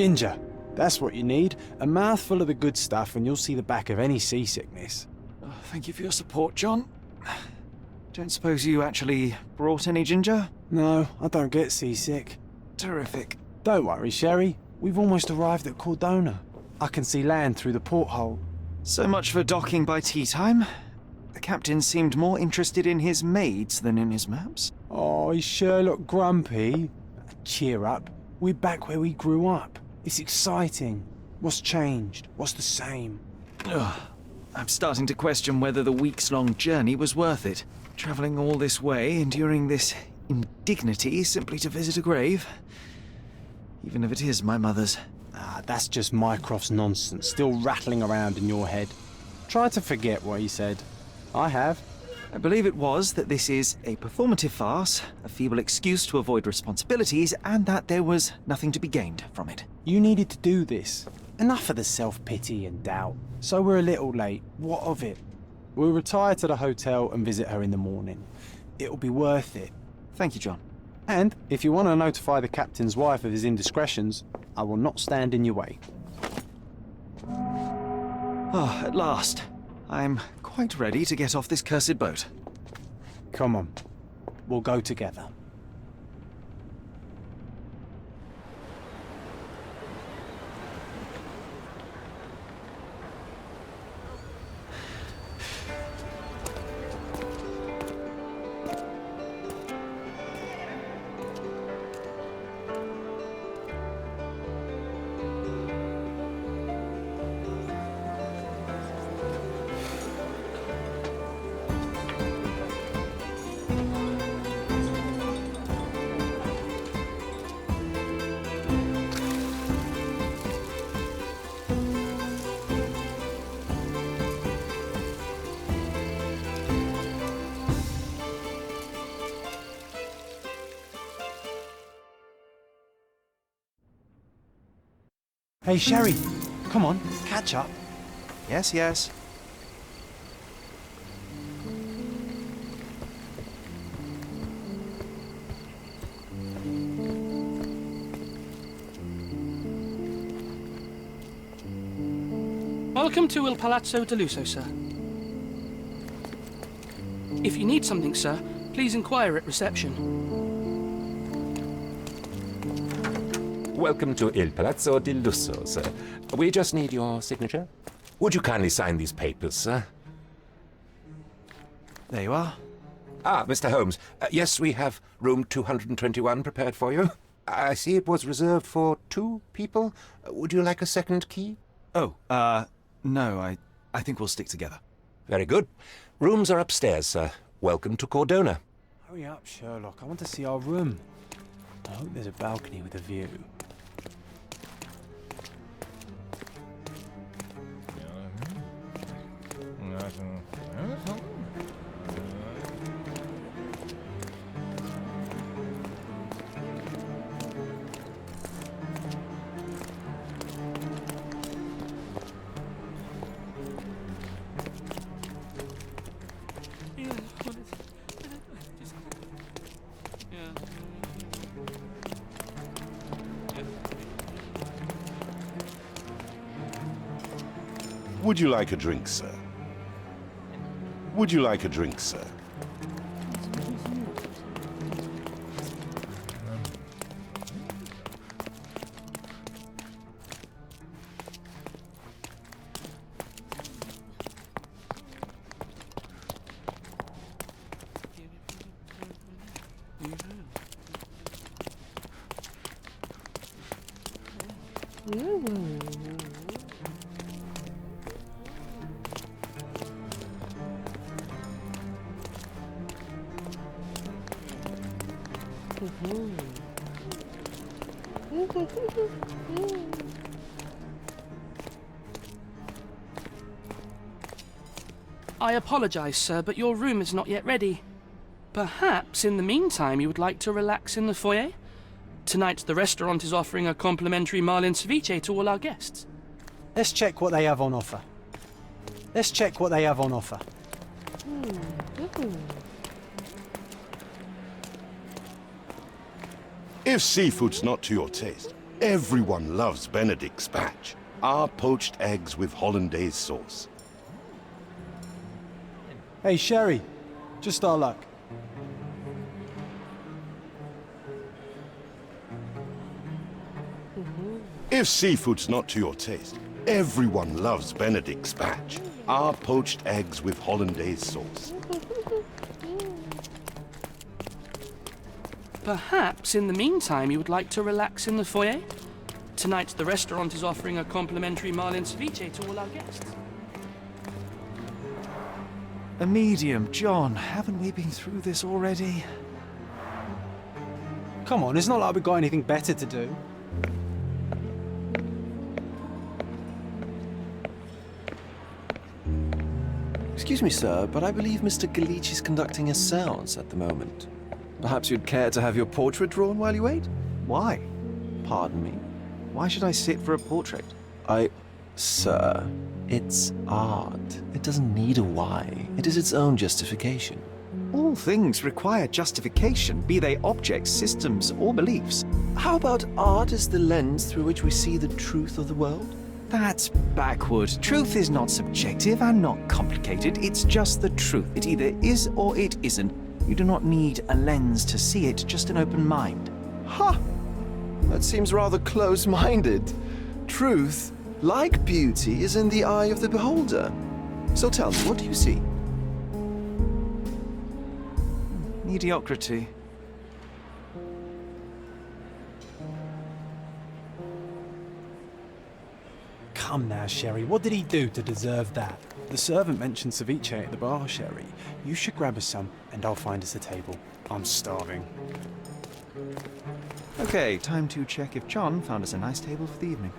Ginger. That's what you need. A mouthful of the good stuff and you'll see the back of any seasickness. Oh, thank you for your support, John. Don't suppose you actually brought any ginger? No, I don't get seasick. Terrific. Don't worry, Sherry. We've almost arrived at Cordona. I can see land through the porthole. So much for docking by tea time. The captain seemed more interested in his maids than in his maps. Oh, is Sherlock grumpy? Cheer up. We're back where we grew up. It's exciting. What's changed? What's the same? Ugh. I'm starting to question whether the weeks-long journey was worth it. Travelling all this way, enduring this indignity simply to visit a grave. Even if it is my mother's. Ah, that's just Mycroft's nonsense, still rattling around in your head. Try to forget what he said. I have. I believe it was that this is a performative farce, a feeble excuse to avoid responsibilities, and that there was nothing to be gained from it. You needed to do this. Enough of the self-pity and doubt. So we're a little late. What of it? We'll retire to the hotel and visit her in the morning. It'll be worth it. Thank you, John. And if you want to notify the captain's wife of his indiscretions, I will not stand in your way. Oh, at last. I'm quite ready to get off this cursed boat. Come on. We'll go together. Hey, Sherry. Come on, catch up. Yes, yes. Welcome to Il Palazzo de Lusso, sir. If you need something, sir, please inquire at reception. Welcome to Il Palazzo di Lusso, sir. We just need your signature. Would you kindly sign these papers, sir? There you are. Ah, Mr. Holmes. Yes, we have room 221 prepared for you. I see it was reserved for 2 people. Would you like a second key? Oh, no, I think we'll stick together. Very good. Rooms are upstairs, sir. Welcome to Cordona. Hurry up, Sherlock. I want to see our room. I hope there's a balcony with a view. Would you like a drink, sir? Would you like a drink, sir? I apologize, sir, but your room is not yet ready. Perhaps, in the meantime, you would like to relax in the foyer? Tonight, the restaurant is offering a complimentary marlin ceviche to all our guests. Let's check what they have on offer. If seafood's not to your taste, Everyone loves Benedict's batch. Our poached eggs with hollandaise sauce. Hey, Sherry. Just our luck. If seafood's not to your taste, everyone loves Benedict's batch. Our poached eggs with hollandaise sauce. Perhaps in the meantime you would like to relax in the foyer? Tonight the restaurant is offering a complimentary marlin ceviche to all our guests. A medium, John. Haven't we been through this already? Come on, it's not like we've got anything better to do. Excuse me, sir, but I believe Mr. Galich is conducting a séance at the moment. Perhaps you'd care to have your portrait drawn while you wait? Why? Pardon me? Why should I sit for a portrait? Sir, it's art. It doesn't need a why. It is its own justification. All things require justification, be they objects, systems, or beliefs. How about art as the lens through which we see the truth of the world? That's backward. Truth is not subjective and not complicated. It's just the truth. It either is or it isn't. You do not need a lens to see it, just an open mind. Ha! That seems rather close-minded. Truth, like beauty, is in the eye of the beholder. So tell me, what do you see? Mediocrity. Come now, Sherry. What did he do to deserve that? The servant mentioned ceviche at the bar, Sherry. You should grab us some, and I'll find us a table. I'm starving. Okay, time to check if John found us a nice table for the evening.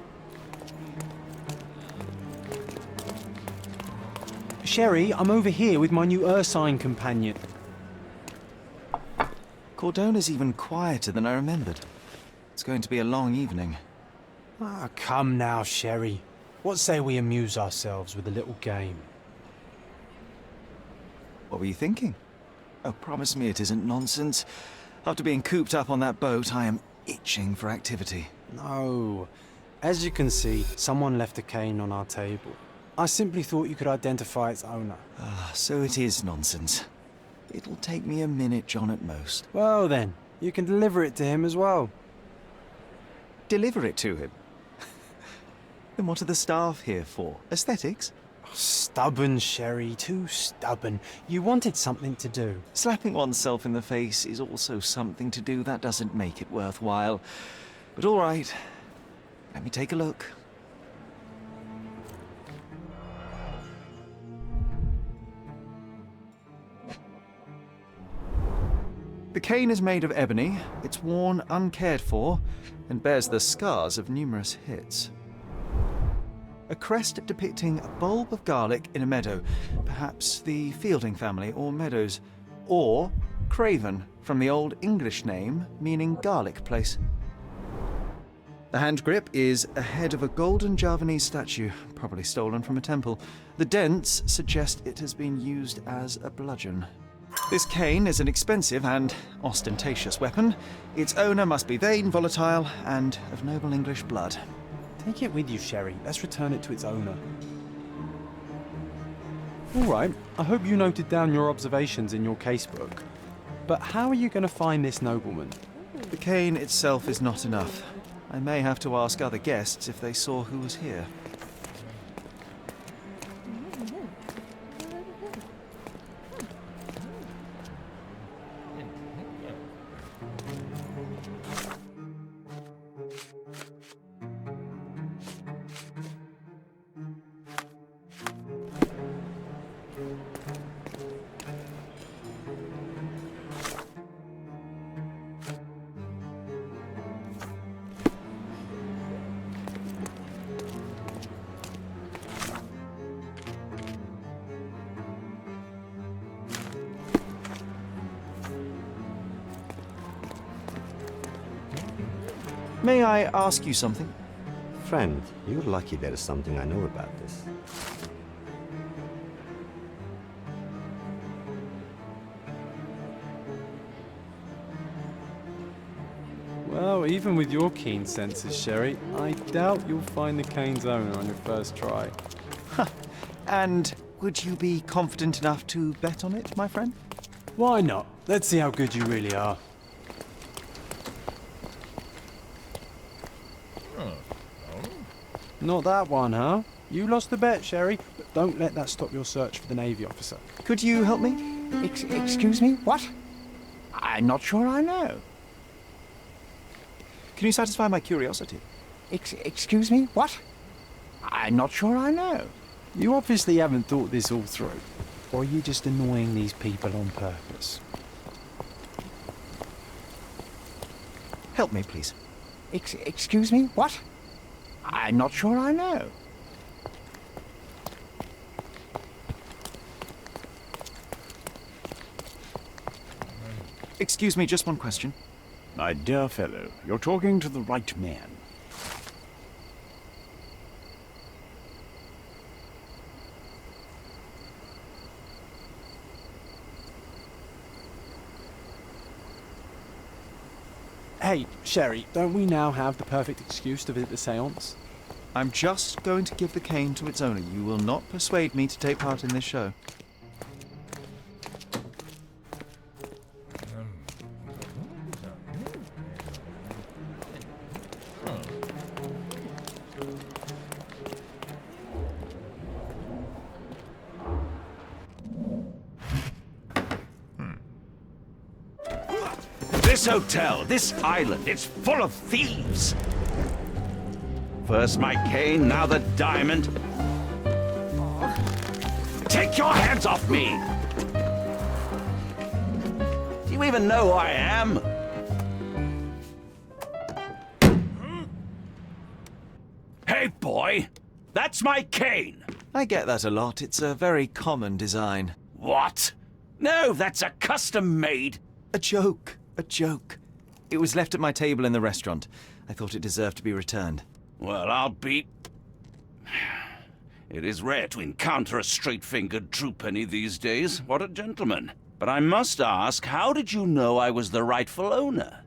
Sherry, I'm over here with my new Ursine companion. Cordona's even quieter than I remembered. It's going to be a long evening. Ah, come now, Sherry. What say we amuse ourselves with a little game? What were you thinking? Oh, promise me it isn't nonsense. After being cooped up on that boat, I am itching for activity. No. As you can see, someone left a cane on our table. I simply thought you could identify its owner. Ah, so it is nonsense. It'll take me a minute, John, at most. Well then, you can deliver it to him as well. Deliver it to him? Then what are the staff here for? Aesthetics? Stubborn, Sherry, too stubborn. You wanted something to do. Slapping oneself in the face is also something to do. That doesn't make it worthwhile. But all right, let me take a look. The cane is made of ebony, it's worn uncared for, and bears the scars of numerous hits. A crest depicting a bulb of garlic in a meadow, perhaps the Fielding family or Meadows, or Craven, from the Old English name meaning garlic place. The hand grip is a head of a golden Javanese statue, probably stolen from a temple. The dents suggest it has been used as a bludgeon. This cane is an expensive and ostentatious weapon. Its owner must be vain, volatile, and of noble English blood. Take it with you, Sherry. Let's return it to its owner. All right, I hope you noted down your observations in your casebook. But how are you going to find this nobleman? The cane itself is not enough. I may have to ask other guests if they saw who was here. May I ask you something? Friend, you're lucky there is something I know about this. Well, Well, even with your keen senses, Sherry, I doubt you'll find the cane's owner on your first try. And would you be confident enough to bet on it, my friend? Why not? Let's see how good you really are. Not that one, huh? You lost the bet, Sherry, but don't let that stop your search for the Navy officer. Could you help me? Excuse me, what? I'm not sure I know. Can you satisfy my curiosity? Excuse me, what? I'm not sure I know. You obviously haven't thought this all through. Or are you just annoying these people on purpose? Help me, please. Excuse me, what? I'm not sure I know. Excuse me, just one question. My dear fellow, you're talking to the right man. Hey, Sherry, don't we now have the perfect excuse to visit the seance? I'm just going to give the cane to its owner. You will not persuade me to take part in this show. This hotel, this island, it's full of thieves. First my cane, now the diamond. Take your hands off me! Do you even know who I am? Hey, boy! That's my cane! I get that a lot. It's a very common design. What? No, that's a custom-made. A joke. A joke. It was left at my table in the restaurant. I thought it deserved to be returned. Well, I'll be... It is rare to encounter a straight-fingered true penny these days. What a gentleman. But I must ask, how did you know I was the rightful owner?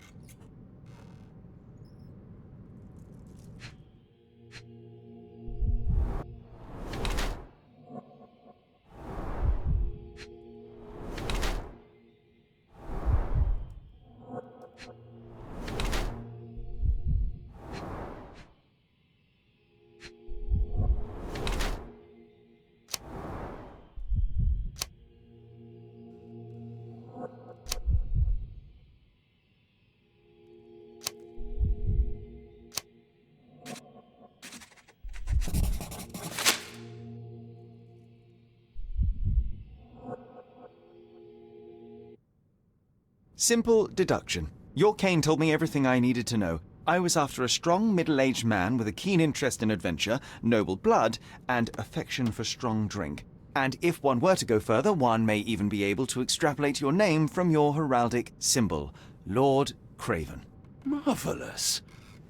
Simple deduction. Your cane told me everything I needed to know. I was after a strong, middle-aged man with a keen interest in adventure, noble blood, and affection for strong drink. And if one were to go further, one may even be able to extrapolate your name from your heraldic symbol, Lord Craven. Marvelous.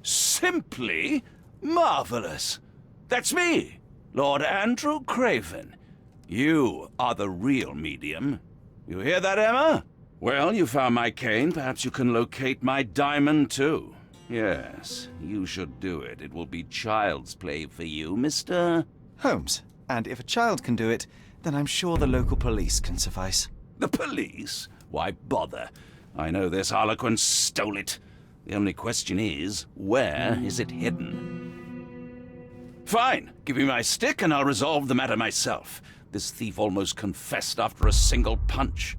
Simply marvelous. That's me, Lord Andrew Craven. You are the real medium. You hear that, Emma? Well, you found my cane. Perhaps you can locate my diamond, too. Yes, you should do it. It will be child's play for you, Mr. Holmes. And if a child can do it, then I'm sure the local police can suffice. The police? Why bother? I know this harlequin stole it. The only question is, where is it hidden? Fine. Give me my stick and I'll resolve the matter myself. This thief almost confessed after a single punch.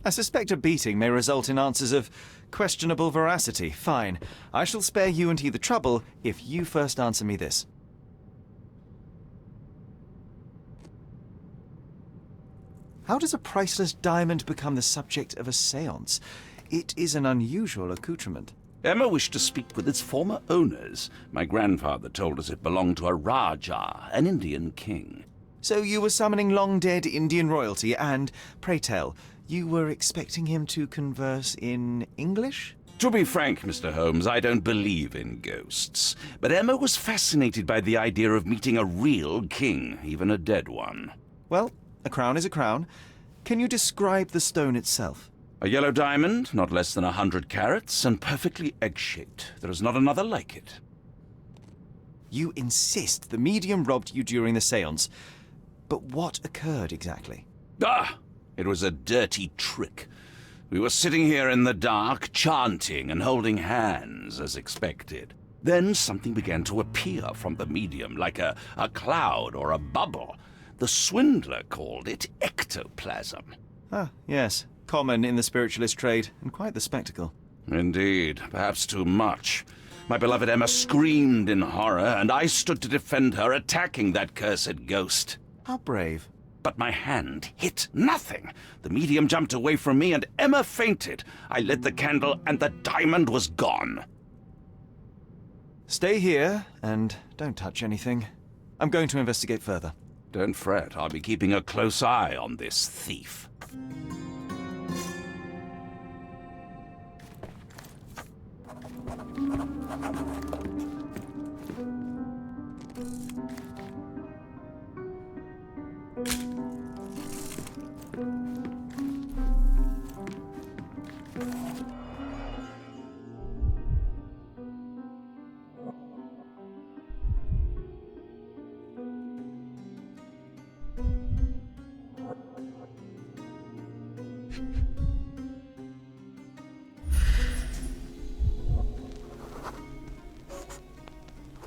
I suspect a beating may result in answers of questionable veracity. Fine. I shall spare you and he the trouble if you first answer me this. How does a priceless diamond become the subject of a séance? It is an unusual accoutrement. Emma wished to speak with its former owners. My grandfather told us it belonged to a Rajah, an Indian king. So you were summoning long-dead Indian royalty and, pray tell, you were expecting him to converse in English? To be frank, Mr. Holmes, I don't believe in ghosts. But Emma was fascinated by the idea of meeting a real king, even a dead one. Well, a crown is a crown. Can you describe the stone itself? A yellow diamond, not less than 100 carats, and perfectly egg-shaped. There is not another like it. You insist the medium robbed you during the séance. But what occurred exactly? Ah! It was a dirty trick. We were sitting here in the dark, chanting and holding hands, as expected. Then something began to appear from the medium, like a cloud or a bubble. The swindler called it ectoplasm. Ah, yes. Common in the spiritualist trade, and quite the spectacle. Indeed, perhaps too much. My beloved Emma screamed in horror, and I stood to defend her, attacking that cursed ghost. How brave. But my hand hit nothing. The medium jumped away from me, and Emma fainted. I lit the candle, and the diamond was gone. Stay here, and don't touch anything. I'm going to investigate further. Don't fret, I'll be keeping a close eye on this thief.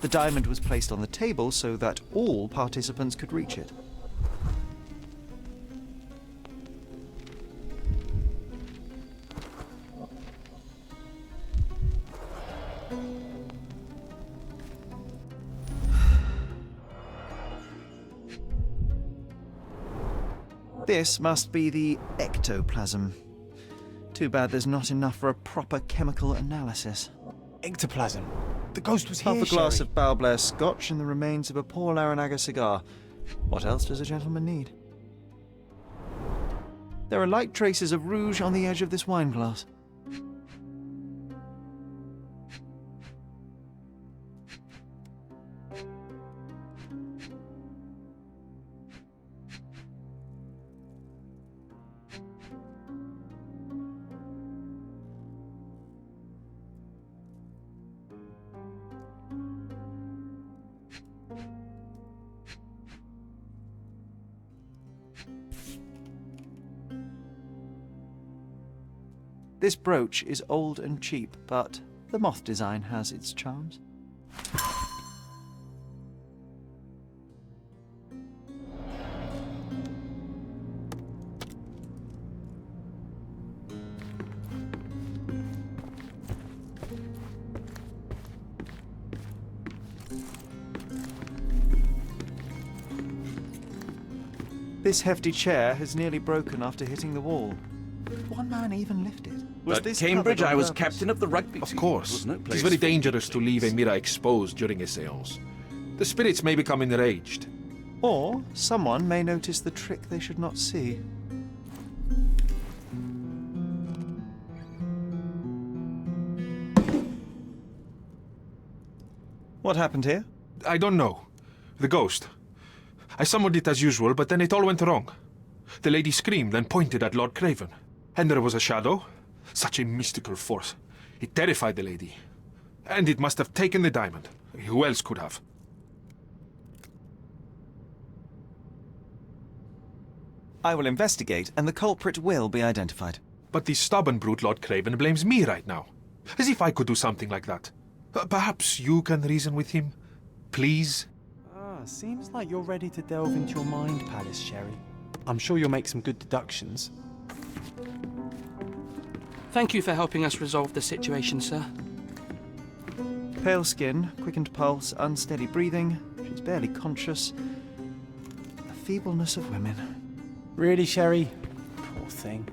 The diamond was placed on the table so that all participants could reach it. This must be the ectoplasm. Too bad there's not enough for a proper chemical analysis. Ectoplasm. The ghost was here, Half a glass Sherry. of Balblair scotch and the remains of a poor Laranaga cigar. What else does a gentleman need? There are light traces of rouge on the edge of this wine glass. This brooch is old and cheap, but the moth design has its charms. This hefty chair has nearly broken after hitting the wall. Could one man even lift it? Was At this Cambridge, covered on I was purpose? captain of the rugby team. Of course. There was no It place is very for dangerous to leave a weaklings. mirror exposed during a seance. The spirits may become enraged. Or someone may notice the trick they should not see. What happened here? I don't know. The ghost. I summoned it as usual, but then it all went wrong. The lady screamed and pointed at Lord Craven. And there was a shadow. Such a mystical force. It terrified the lady. And it must have taken the diamond. Who else could have? I will investigate, and the culprit will be identified. But the stubborn brute Lord Craven blames me right now. As if I could do something like that. Perhaps you can reason with him? Please? Seems like you're ready to delve into your mind palace, Sherry. I'm sure you'll make some good deductions. Thank you for helping us resolve the situation, sir. Pale skin, quickened pulse, unsteady breathing. She's barely conscious. The feebleness of women. Really, Sherry? Poor thing.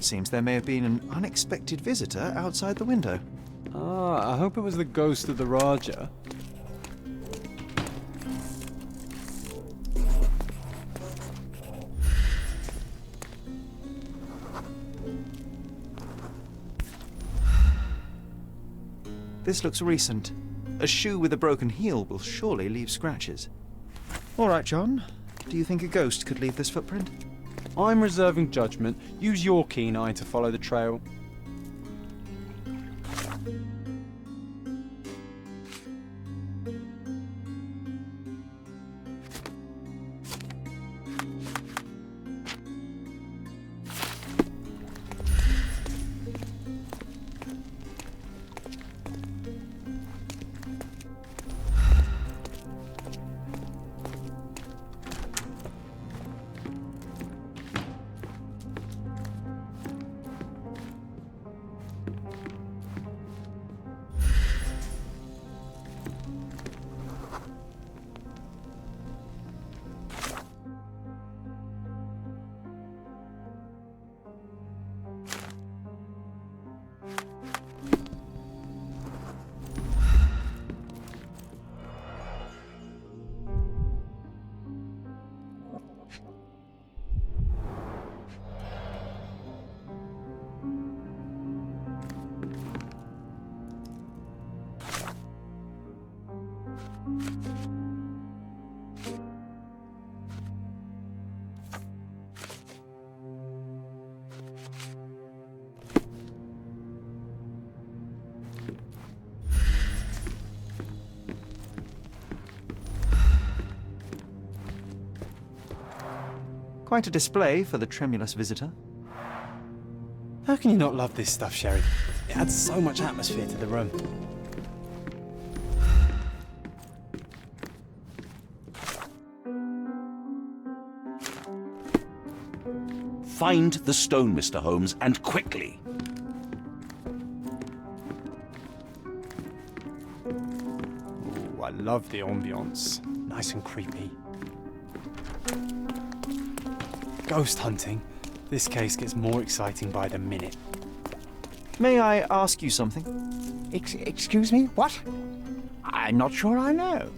It seems there may have been an unexpected visitor outside the window. Ah, I hope it was the ghost of the Raja. This looks recent. A shoe with a broken heel will surely leave scratches. All right, John. Do you think a ghost could leave this footprint? I'm reserving judgment. Use your keen eye to follow the trail. Quite a display for the tremulous visitor. How can you not love this stuff, Sherry? It adds so much atmosphere to the room. Find the stone, Mr. Holmes, and quickly. Ooh, I love the ambience. Nice and creepy. Ghost hunting. This case gets more exciting by the minute. May I ask you something? Excuse me? What? I'm not sure I know.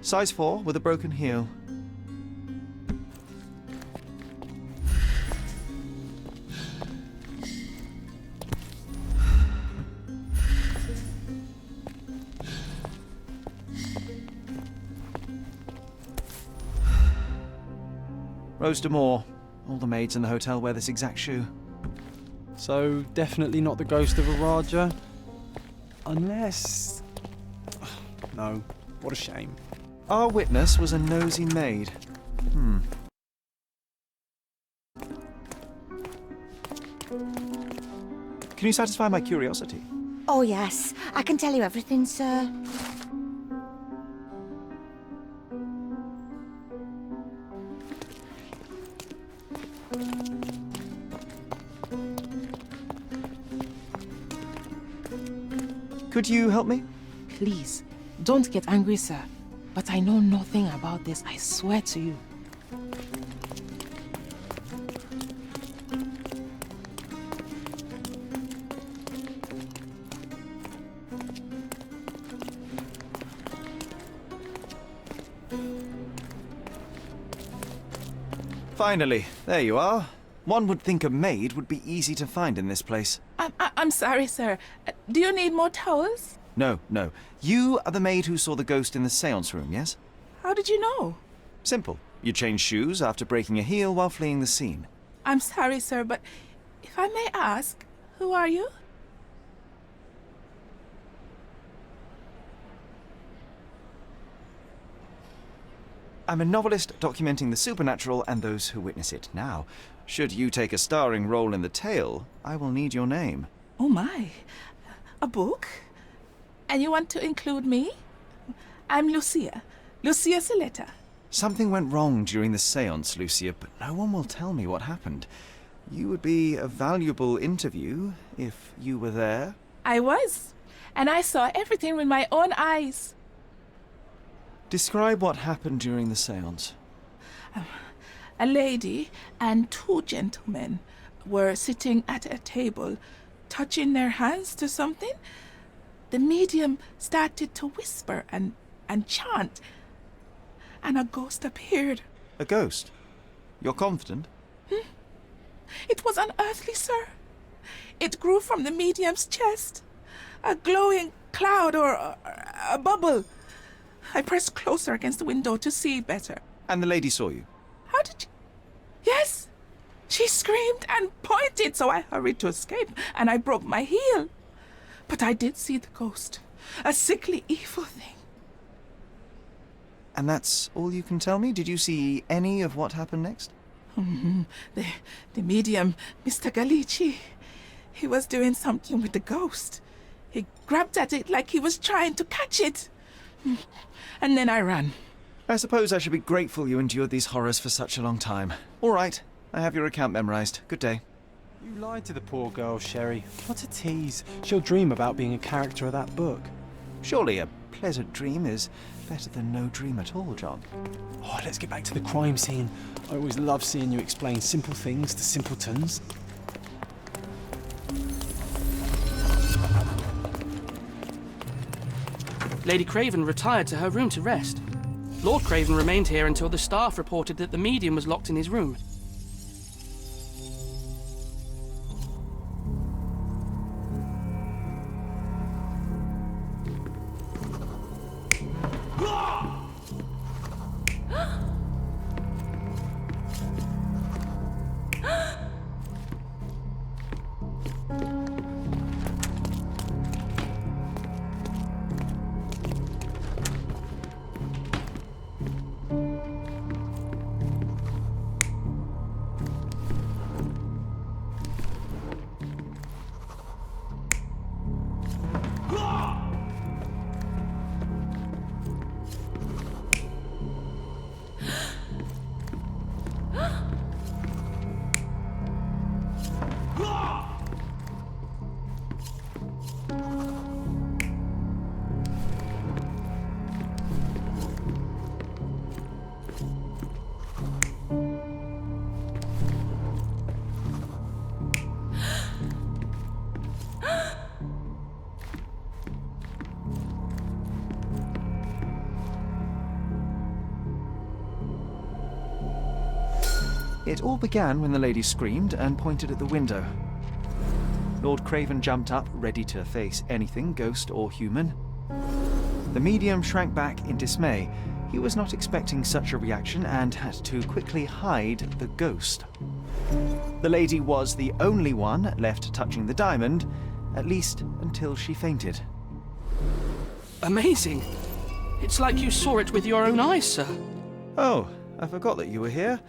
Size 4 with a broken heel. Rose D'Amour. All the maids in the hotel wear this exact shoe. So, definitely not the ghost of a Raja? Unless... No, what a shame. Our witness was a nosy maid. Can you satisfy my curiosity? Oh, yes. I can tell you everything, sir. Could you help me? Please, don't get angry, sir. But I know nothing about this, I swear to you. Finally, there you are. One would think a maid would be easy to find in this place. I'm sorry, sir. Do you need more towels? No. You are the maid who saw the ghost in the seance room, yes? How did you know? Simple. You changed shoes after breaking a heel while fleeing the scene. I'm sorry, sir, but if I may ask, who are you? I'm a novelist documenting the supernatural and those who witness it. Now, should you take a starring role in the tale, I will need your name. Oh my. A book? And you want to include me? I'm Lucia. Lucia Saletta. Something went wrong during the seance, Lucia, but no one will tell me what happened. You would be a valuable interview if you were there. I was. And I saw everything with my own eyes. Describe what happened during the seance. A lady and two gentlemen were sitting at a table, touching their hands to something. The medium started to whisper and chant, and a ghost appeared. A ghost? You're confident? It was unearthly, sir. It grew from the medium's chest. A glowing cloud or a bubble. I pressed closer against the window to see better. And the lady saw you? How did you... Yes! She screamed and pointed, so I hurried to escape, and I broke my heel. But I did see the ghost. A sickly, evil thing. And that's all you can tell me? Did you see any of what happened next? The medium, Mr. Galici, he was doing something with the ghost. He grabbed at it like he was trying to catch it. And then I ran. I suppose I should be grateful you endured these horrors for such a long time. All right, I have your account memorized. Good day. You lied to the poor girl, Sherry. What a tease. She'll dream about being a character of that book. Surely a pleasant dream is better than no dream at all, John. Oh, let's get back to the crime scene. I always love seeing you explain simple things to simpletons. Lady Craven retired to her room to rest. Lord Craven remained here until the staff reported that the medium was locked in his room. It all began when the lady screamed and pointed at the window. Lord Craven jumped up, ready to face anything, ghost or human. The medium shrank back in dismay. He was not expecting such a reaction and had to quickly hide the ghost. The lady was the only one left touching the diamond, at least until she fainted. Amazing. It's like you saw it with your own eyes, sir. Oh, I forgot that you were here.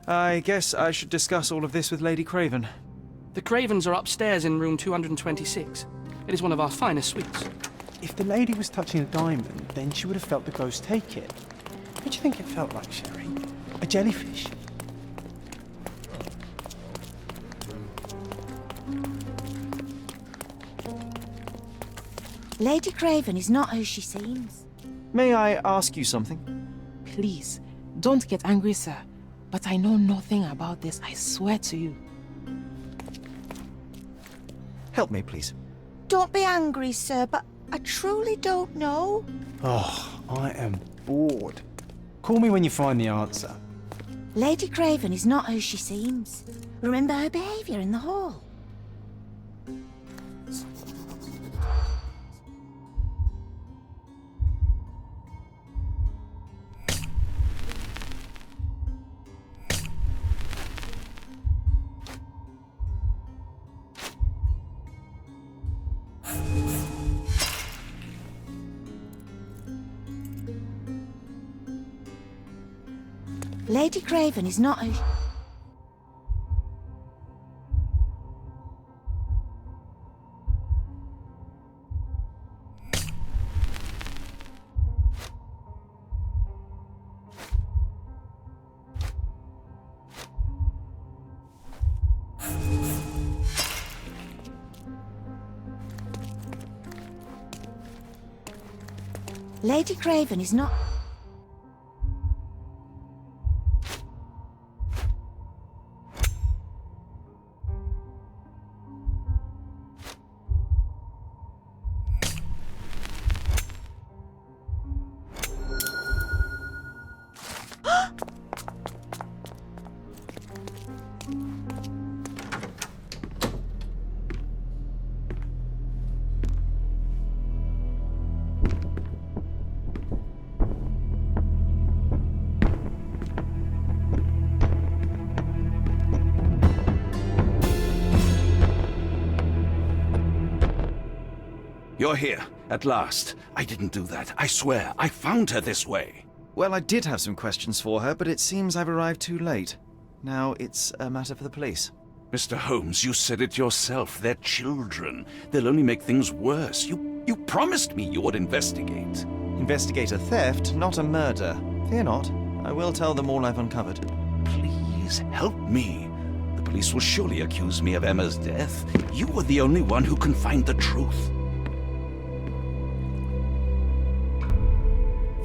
I guess I should discuss all of this with Lady Craven. The Cravens are upstairs in room 226. It is one of our finest suites. If the lady was touching a diamond, then she would have felt the ghost take it. What do you think it felt like, Sherry? A jellyfish? Lady Craven is not who she seems. May I ask you something? Please, don't get angry, sir. But I know nothing about this, I swear to you. Help me, please. Don't be angry, sir, but I truly don't know. Oh, I am bored. Call me when you find the answer. Lady Craven is not who she seems. Remember her behaviour in the hall. Lady Craven is not who... Lady Craven is not... You're here, at last. I didn't do that. I swear, I found her this way. Well, I did have some questions for her, but it seems I've arrived too late. Now it's a matter for the police. Mr. Holmes, you said it yourself. They're children. They'll only make things worse. You promised me you would investigate. Investigate a theft, not a murder. Fear not. I will tell them all I've uncovered. Please, help me. The police will surely accuse me of Emma's death. You are the only one who can find the truth.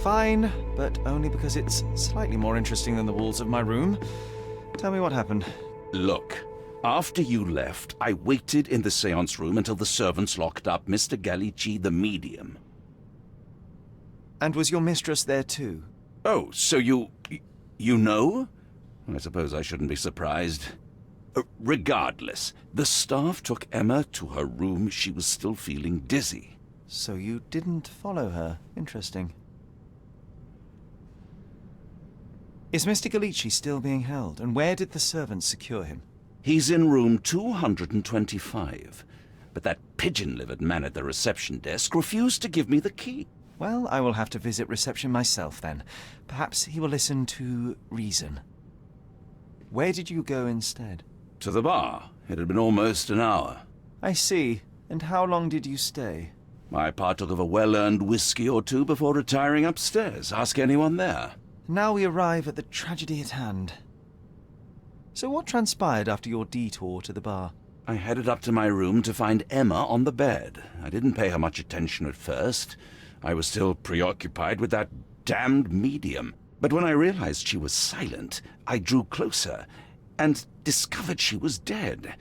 Fine, but only because it's slightly more interesting than the walls of my room. Tell me what happened. Look, after you left, I waited in the seance room until the servants locked up Mr. Gallici, the medium. And was your mistress there too? Oh, so you know? I suppose I shouldn't be surprised. Regardless, the staff took Emma to her room. She was still feeling dizzy. So you didn't follow her. Interesting. Is Mr. Gallici still being held, and where did the servants secure him? He's in room 225, but that pigeon-livered man at the reception desk refused to give me the key. Well, I will have to visit reception myself then. Perhaps he will listen to reason. Where did you go instead? To the bar. It had been almost an hour. I see. And how long did you stay? I partook of a well-earned whiskey or two before retiring upstairs. Ask anyone there. Now we arrive at the tragedy at hand. So what transpired after your detour to the bar? I headed up to my room to find Emma on the bed. I didn't pay her much attention at first. I was still preoccupied with that damned medium. But when I realized she was silent, I drew closer and discovered she was dead.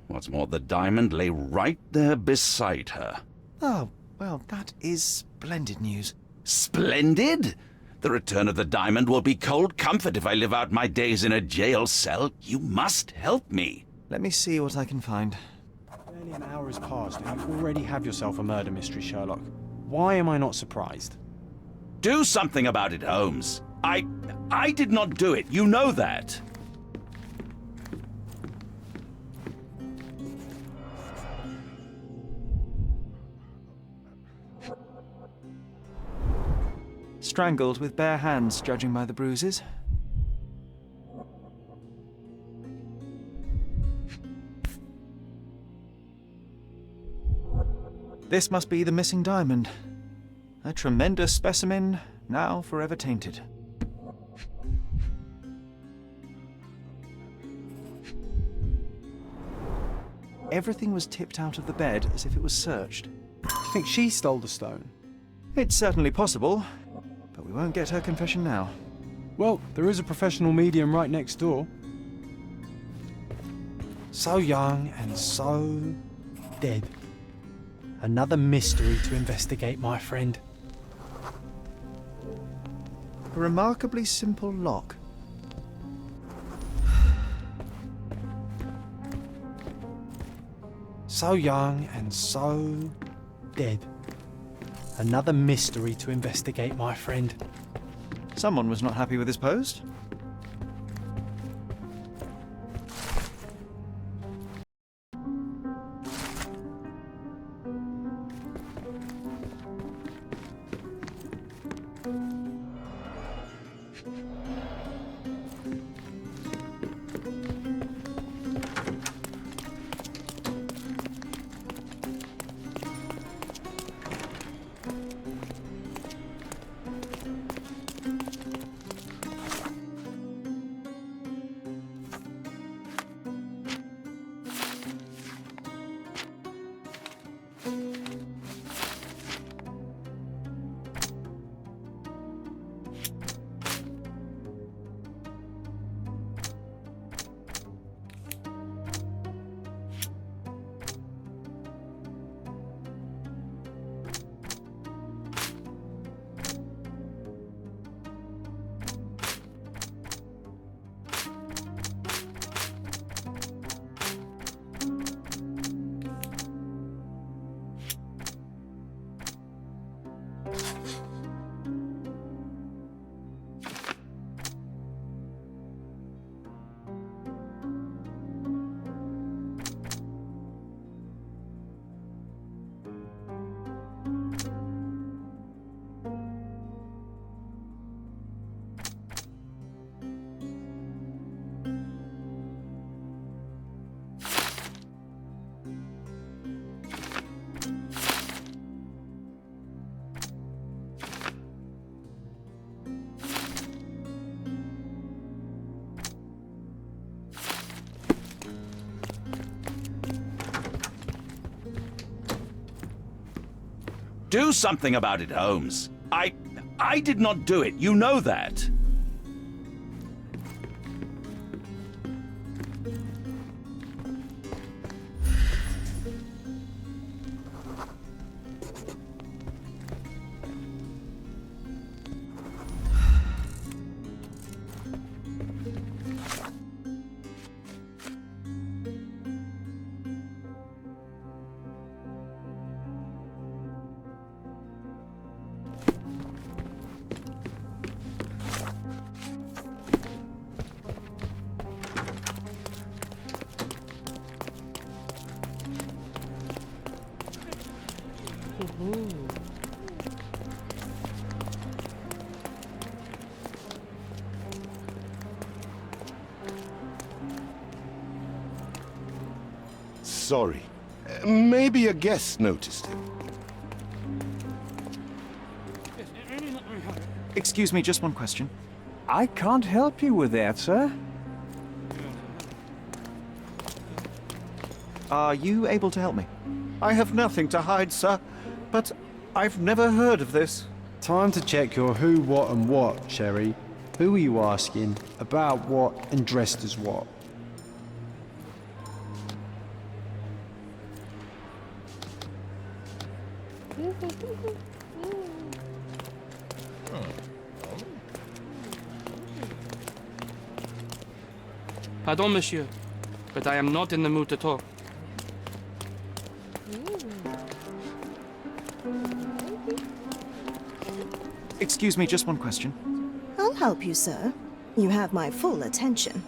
What's more, the diamond lay right there beside her. Oh, well, that is splendid news. Splendid? The return of the diamond will be cold comfort if I live out my days in a jail cell. You must help me. Let me see what I can find. Barely an hour has passed and you already have yourself a murder mystery, Sherlock. Why am I not surprised? Do something about it, Holmes. I did not do it. You know that. Strangled with bare hands, judging by the bruises. This must be the missing diamond. A tremendous specimen, now forever tainted. Everything was tipped out of the bed as if it was searched. You think she stole the stone? It's certainly possible, but we won't get her confession now. Well, there is a professional medium right next door. So young and so dead. Another mystery to investigate, my friend. A remarkably simple lock. So young and so dead. Another mystery to investigate, my friend. Someone was not happy with his post. Do something about it, Holmes. I did not do it. You know that. Sorry. Maybe a guest noticed him. Excuse me, just one question. I can't help you with that, sir. Are you able to help me? I have nothing to hide, sir, but I've never heard of this. Time to check your who, what and what, Sherry. Who are you asking, about what and dressed as what? Pardon, monsieur, but I am not in the mood to talk. Excuse me, just one question. I'll help you, sir. You have my full attention.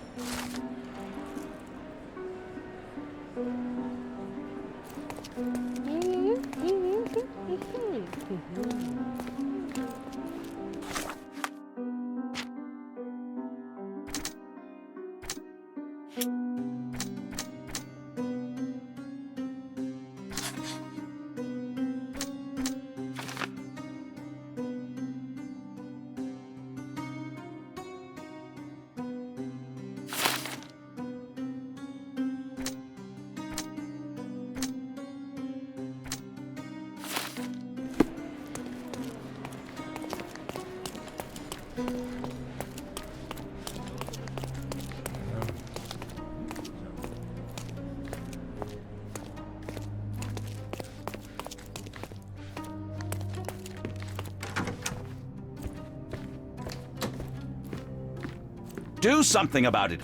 Do something about it.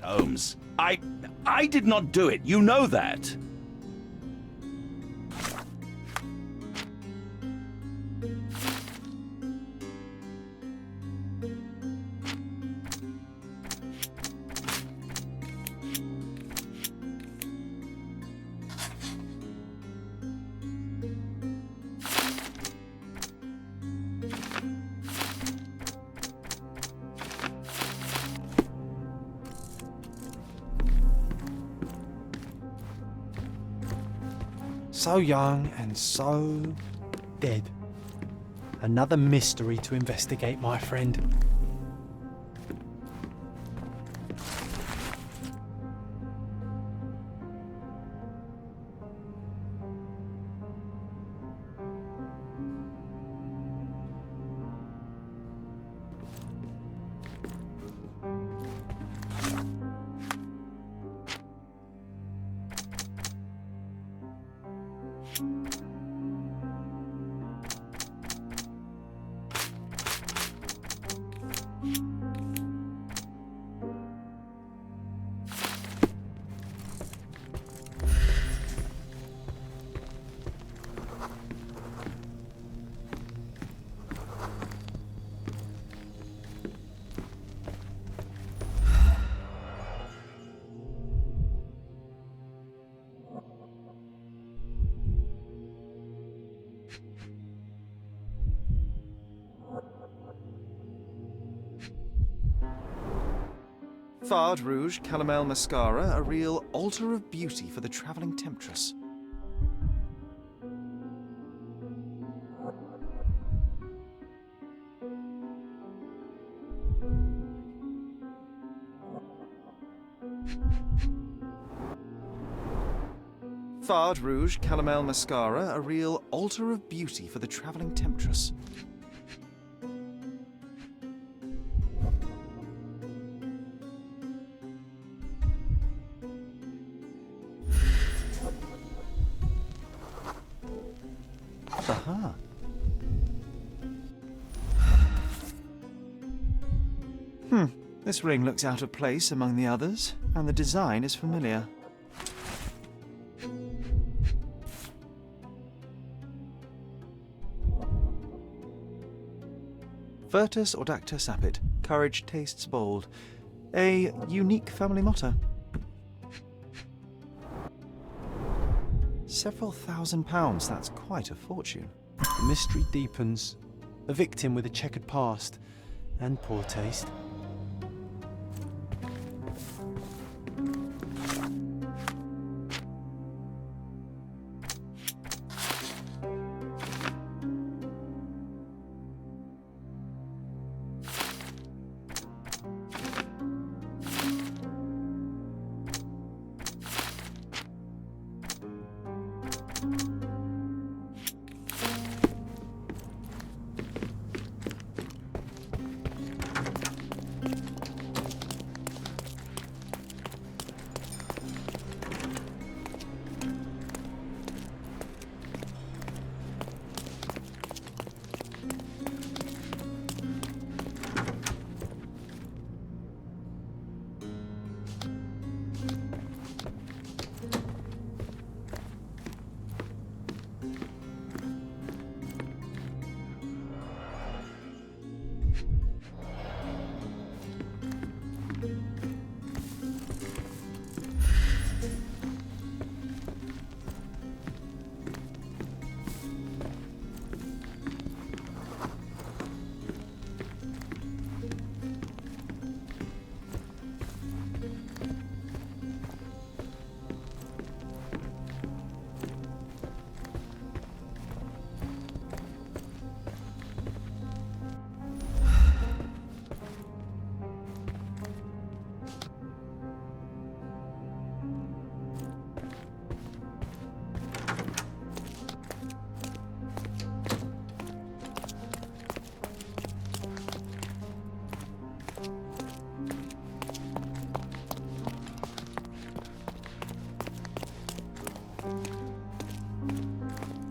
Holmes, I did not do it. You know that. So young and so dead. Another mystery to investigate, my friend. Fard Rouge Calomel Mascara, a real altar of beauty for the travelling temptress. Fard Rouge Calomel Mascara, a real altar of beauty for the travelling temptress. Aha. This ring looks out of place among the others, and the design is familiar. Virtus Audacta Sapit. Courage tastes bold. A unique family motto. Several £1,000, that's quite a fortune. The mystery deepens. A victim with a checkered past and poor taste.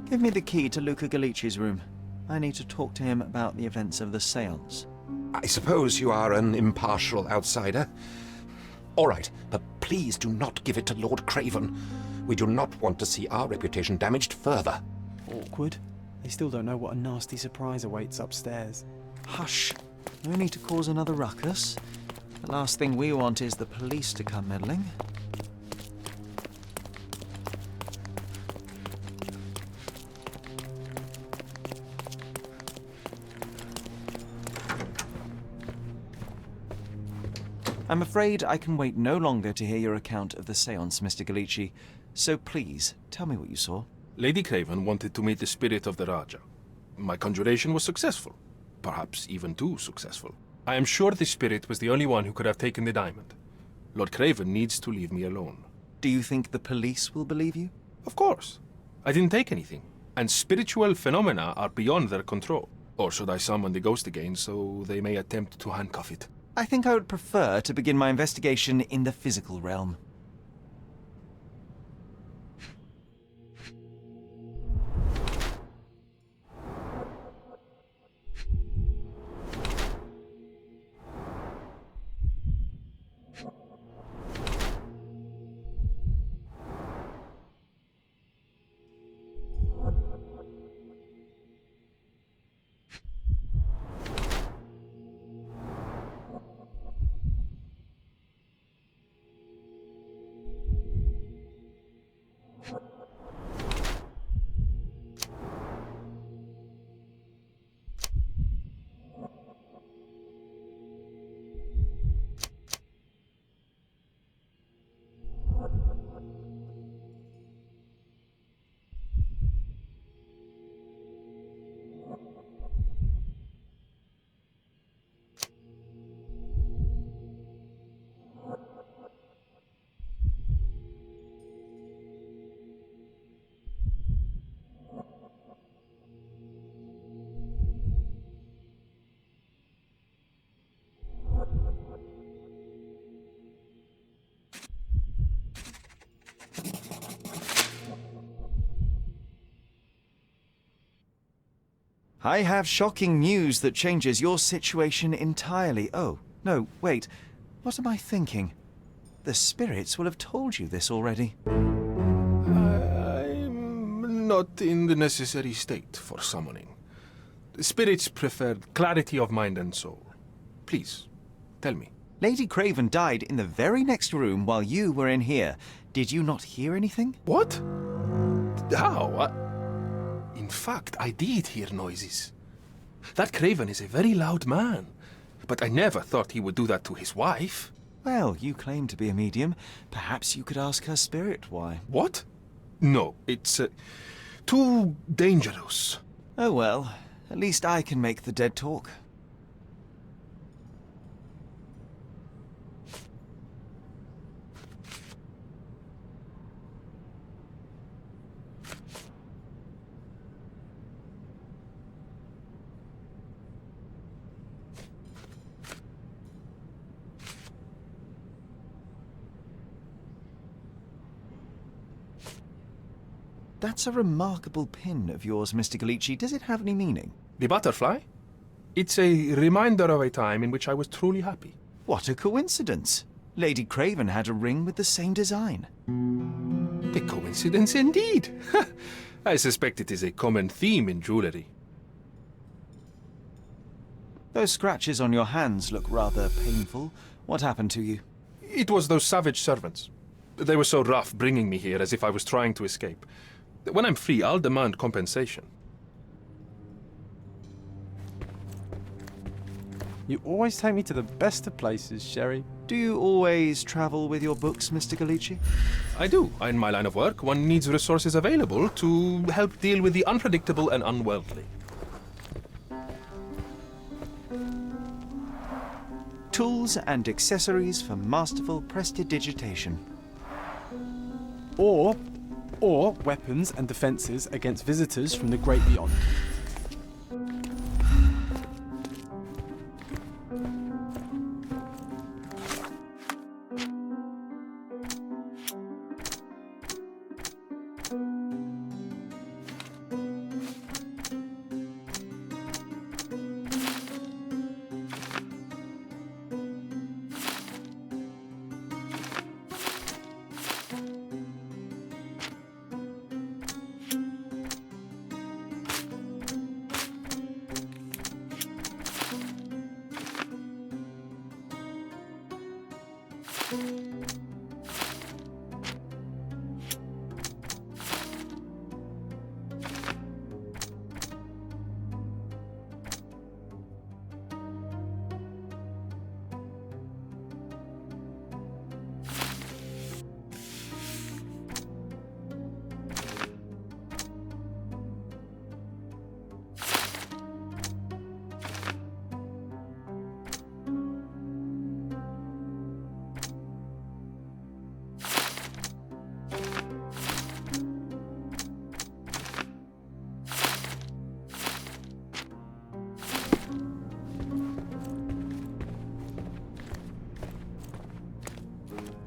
Give me the key to Luca Galici's room. I need to talk to him about the events of the séance. I suppose you are an impartial outsider. All right, but please do not give it to Lord Craven. We do not want to see our reputation damaged further. Awkward. They still don't know what a nasty surprise awaits upstairs. Hush. No need to cause another ruckus. The last thing we want is the police to come meddling. I'm afraid I can wait no longer to hear your account of the séance, Mr. Galici. So please, tell me what you saw. Lady Craven wanted to meet the spirit of the Raja. My conjuration was successful. Perhaps even too successful. I am sure the spirit was the only one who could have taken the diamond. Lord Craven needs to leave me alone. Do you think the police will believe you? Of course. I didn't take anything. And spiritual phenomena are beyond their control. Or should I summon the ghost again so they may attempt to handcuff it? I think I would prefer to begin my investigation in the physical realm. I have shocking news that changes your situation entirely. Oh, no, wait. What am I thinking? The spirits will have told you this already. I'm not in the necessary state for summoning. The spirits preferred clarity of mind and soul. Please, tell me. Lady Craven died in the very next room while you were in here. Did you not hear anything? What? How? In fact, I did hear noises. That Craven is a very loud man, but I never thought he would do that to his wife. Well, you claim to be a medium. Perhaps you could ask her spirit why. What? No, it's too dangerous. Oh well, at least I can make the dead talk. That's a remarkable pin of yours, Mr. Galici. Does it have any meaning? The butterfly? It's a reminder of a time in which I was truly happy. What a coincidence. Lady Craven had a ring with the same design. A coincidence indeed. I suspect it is a common theme in jewellery. Those scratches on your hands look rather painful. What happened to you? It was those savage servants. They were so rough bringing me here as if I was trying to escape. When I'm free, I'll demand compensation. You always take me to the best of places, Sherry. Do you always travel with your books, Mr. Galici? I do. In my line of work, one needs resources available to help deal with the unpredictable and unworldly. Tools and accessories for masterful prestidigitation. Or weapons and defences against visitors from the great beyond.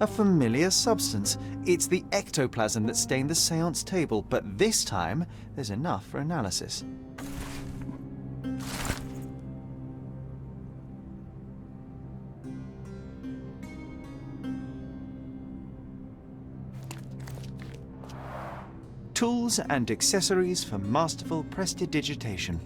A familiar substance. It's the ectoplasm that stained the seance table, but this time there's enough for analysis. Tools and accessories for masterful prestidigitation.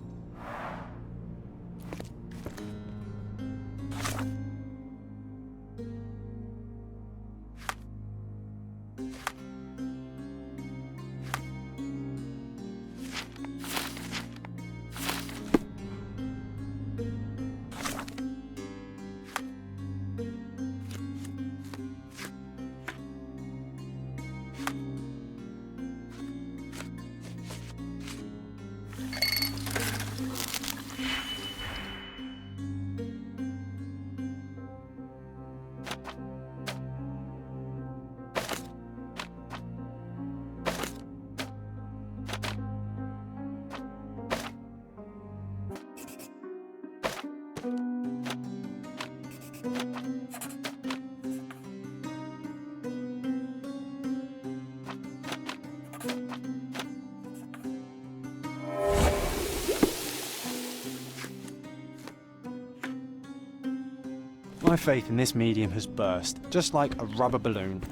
My faith in this medium has burst, just like a rubber balloon.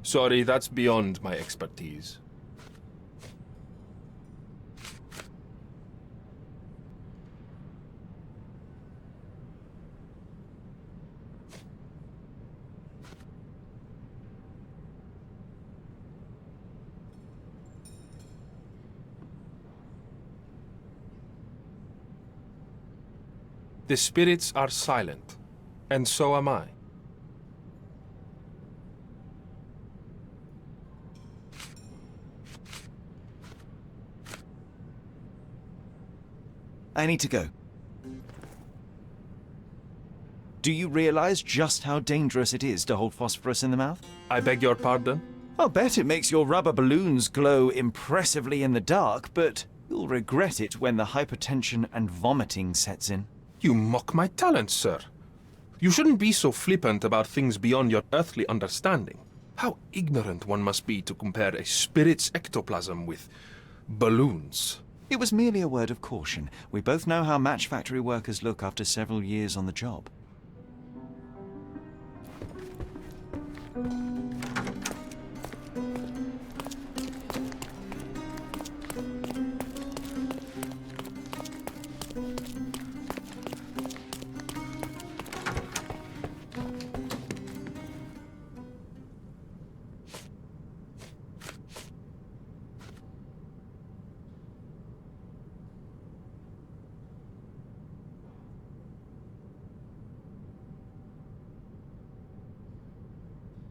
Sorry, that's beyond my expertise. The spirits are silent, and so am I. I need to go. Do you realize just how dangerous it is to hold phosphorus in the mouth? I beg your pardon? I'll bet it makes your rubber balloons glow impressively in the dark, but you'll regret it when the hypertension and vomiting sets in. You mock my talents, sir. You shouldn't be so flippant about things beyond your earthly understanding. How ignorant one must be to compare a spirit's ectoplasm with balloons. It was merely a word of caution. We both know how match factory workers look after several years on the job.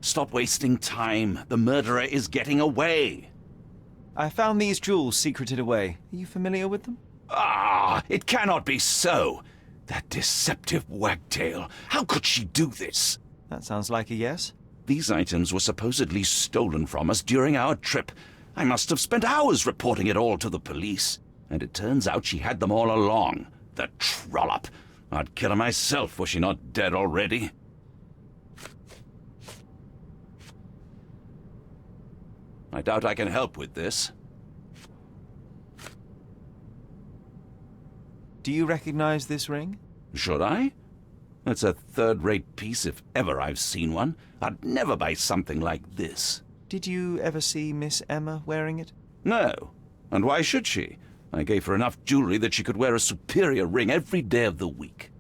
Stop wasting time. The murderer is getting away. I found these jewels secreted away. Are you familiar with them? Ah, it cannot be so. That deceptive wagtail. How could she do this? That sounds like a yes. These items were supposedly stolen from us during our trip. I must have spent hours reporting it all to the police. And it turns out she had them all along. The trollop. I'd kill her myself were she not dead already. I doubt I can help with this. Do you recognize this ring? Should I? It's a third-rate piece if ever I've seen one. I'd never buy something like this. Did you ever see Miss Emma wearing it? No. And why should she? I gave her enough jewelry that she could wear a superior ring every day of the week.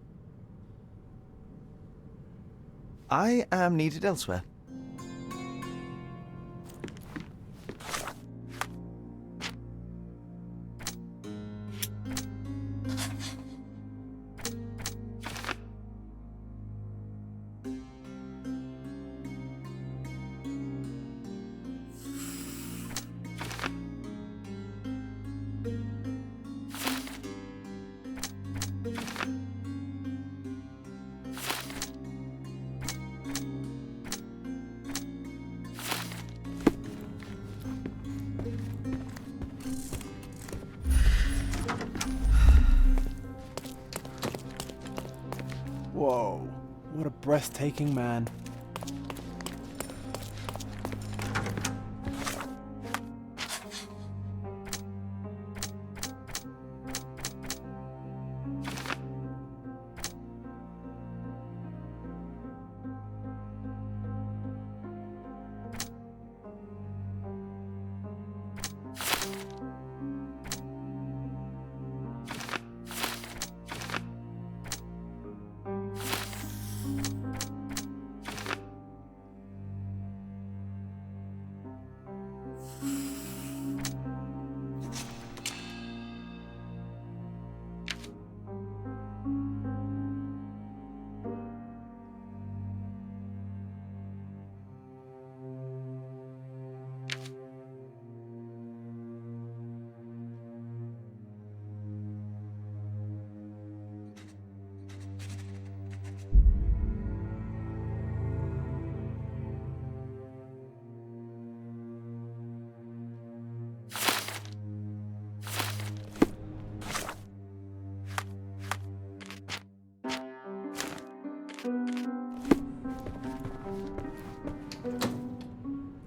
I am needed elsewhere. Whoa, what a breathtaking man.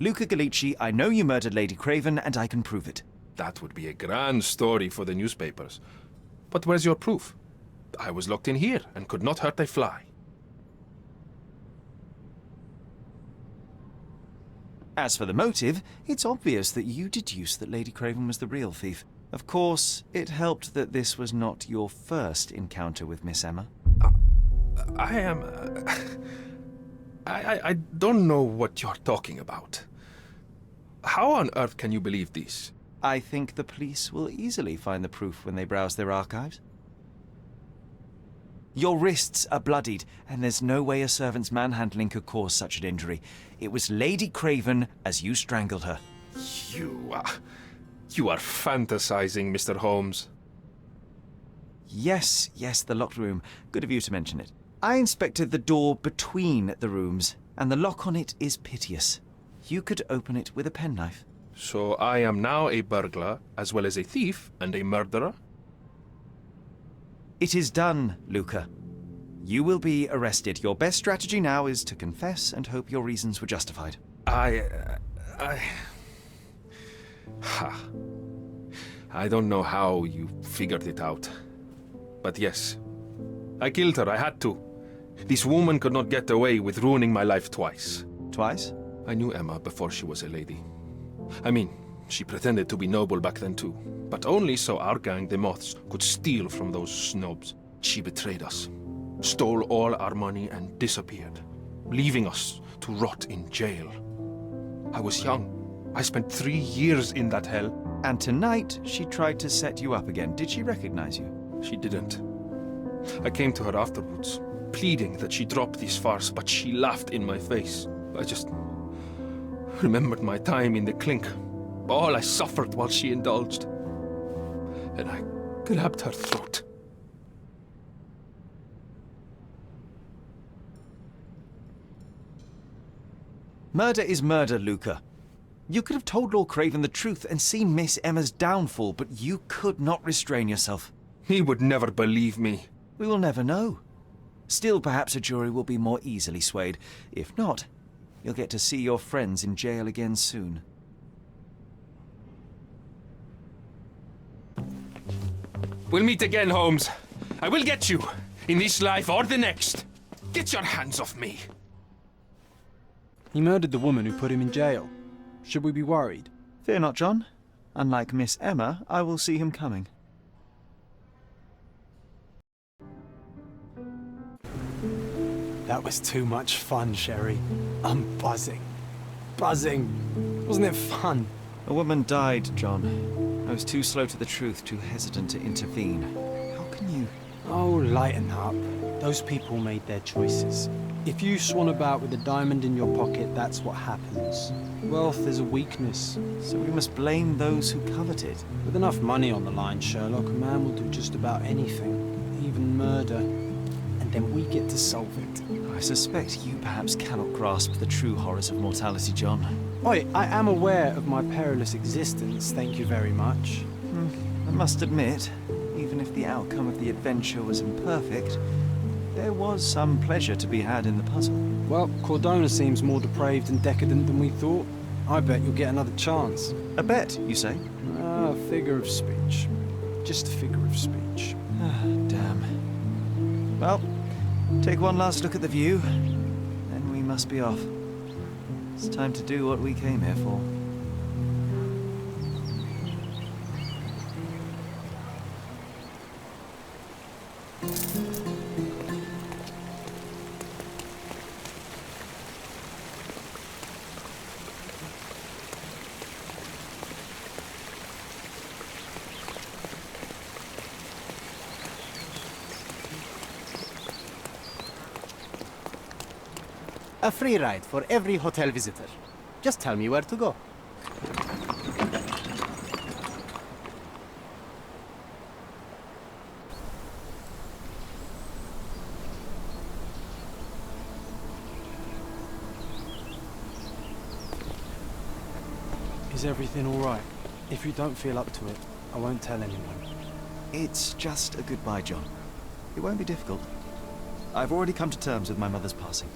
Luca Gallici, I know you murdered Lady Craven, and I can prove it. That would be a grand story for the newspapers. But where's your proof? I was locked in here and could not hurt a fly. As for the motive, it's obvious that you deduced that Lady Craven was the real thief. Of course, it helped that this was not your first encounter with Miss Emma. I am... I don't know what you're talking about. How on earth can you believe this? I think the police will easily find the proof when they browse their archives. Your wrists are bloodied, and there's no way a servant's manhandling could cause such an injury. It was Lady Craven as you strangled her. You are fantasizing, Mr. Holmes. Yes, the locked room. Good of you to mention it. I inspected the door between the rooms, and the lock on it is piteous. You could open it with a penknife. So I am now a burglar, as well as a thief and a murderer? It is done, Luca. You will be arrested. Your best strategy now is to confess and hope your reasons were justified. I don't know how you figured it out. But yes, I killed her. I had to. This woman could not get away with ruining my life twice. Twice? I knew Emma before she was a lady. I mean, she pretended to be noble back then too. But only so our gang, the Moths, could steal from those snobs. She betrayed us, stole all our money and disappeared, leaving us to rot in jail. I was young. I spent 3 years in that hell. And tonight, she tried to set you up again. Did she recognize you? She didn't. I came to her afterwards, pleading that she drop this farce, but she laughed in my face. I just remembered my time in the clink, all I suffered while she indulged. And I grabbed her throat. Murder is murder, Luca. You could have told Lord Craven the truth and seen Miss Emma's downfall, but you could not restrain yourself. He would never believe me. We will never know. Still, perhaps a jury will be more easily swayed. If not, you'll get to see your friends in jail again soon. We'll meet again, Holmes. I will get you, in this life or the next. Get your hands off me. He murdered the woman who put him in jail. Should we be worried? Fear not, John. Unlike Miss Emma, I will see him coming. That was too much fun, Sherry. I'm buzzing. Buzzing. Wasn't it fun? A woman died, John. I was too slow to the truth, too hesitant to intervene. How can you... Oh, lighten up. Those people made their choices. If you swan about with a diamond in your pocket, that's what happens. Wealth is a weakness. So we must blame those who covet it. With enough money on the line, Sherlock, a man will do just about anything. even murder. And then we get to solve it. I suspect you perhaps cannot grasp the true horrors of mortality, John. Oi, I am aware of my perilous existence, thank you very much. I must admit, even if the outcome of the adventure was imperfect, there was some pleasure to be had in the puzzle. Well, Cordona seems more depraved and decadent than we thought. I bet you'll get another chance. A bet, you say? A figure of speech. Just a figure of speech. Damn. Well, take one last look at the view, then we must be off. It's time to do what we came here for. A free ride for every hotel visitor. Just tell me where to go. Is everything all right? If you don't feel up to it, I won't tell anyone. It's just a goodbye, John. It won't be difficult. I've already come to terms with my mother's passing.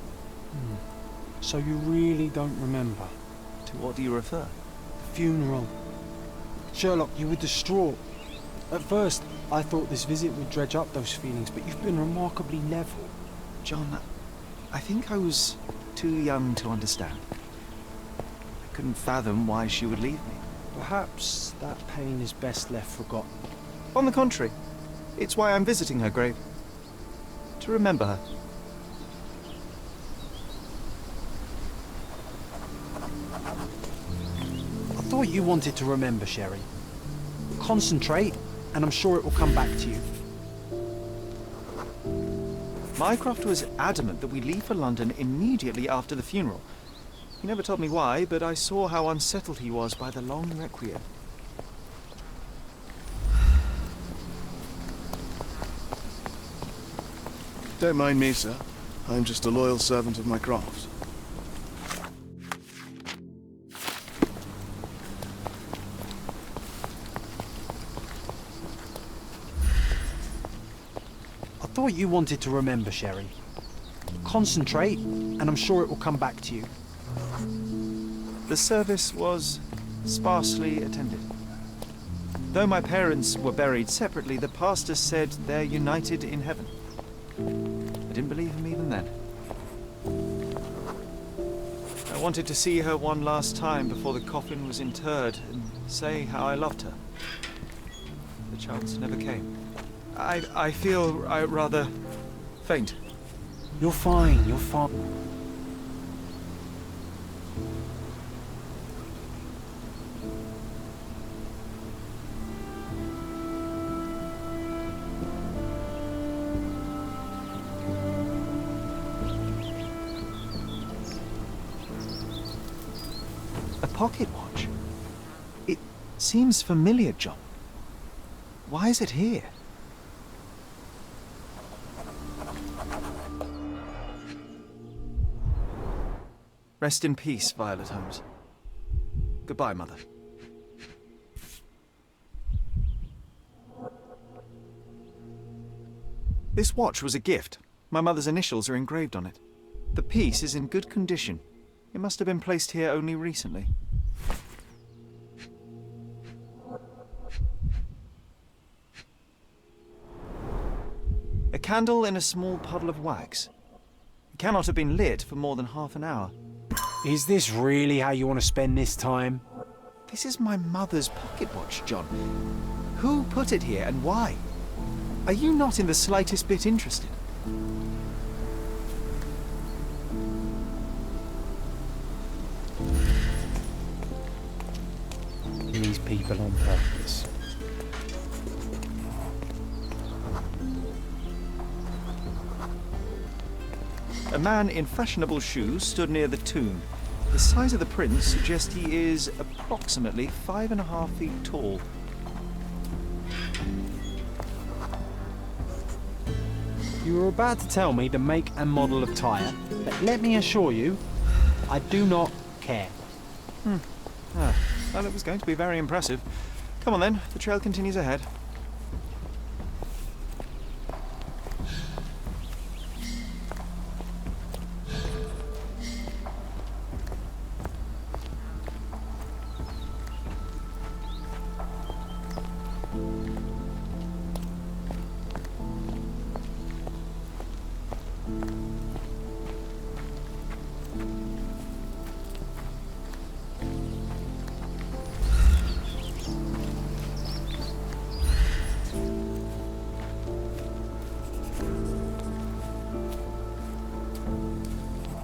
So you really don't remember? To what do you refer? The funeral. Sherlock, you were distraught. At first, I thought this visit would dredge up those feelings, but you've been remarkably level. John, I think I was too young to understand. I couldn't fathom why she would leave me. Perhaps that pain is best left forgotten. On the contrary, it's why I'm visiting her grave. To remember her. I thought you wanted to remember, Sherry. Concentrate, and I'm sure it will come back to you. Mycroft was adamant that we leave for London immediately after the funeral. He never told me why, but I saw how unsettled he was by the long requiem. Don't mind me, sir. I'm just a loyal servant of my craft. I thought you wanted to remember, Sherry. Concentrate, and I'm sure it will come back to you. The service was sparsely attended. Though my parents were buried separately, the pastor said they're united in heaven. I didn't believe him even then. I wanted to see her one last time before the coffin was interred and say how I loved her. The chance never came. I feel rather faint. You're fine, you're fine. A pocket watch? It seems familiar, John. Why is it here? Rest in peace, Violet Holmes. Goodbye, Mother. This watch was a gift. My mother's initials are engraved on it. The piece is in good condition. It must have been placed here only recently. A candle in a small puddle of wax. It cannot have been lit for more than half an hour. Is this really how you want to spend this time? This is my mother's pocket watch, John. Who put it here and why? Are you not in the slightest bit interested? These people on purpose. A man in fashionable shoes stood near the tomb. The size of the prints suggests he is approximately 5.5 feet tall. You were about to tell me the make and model of tyre, but let me assure you, I do not care. Well, it was going to be very impressive. Come on then, the trail continues ahead.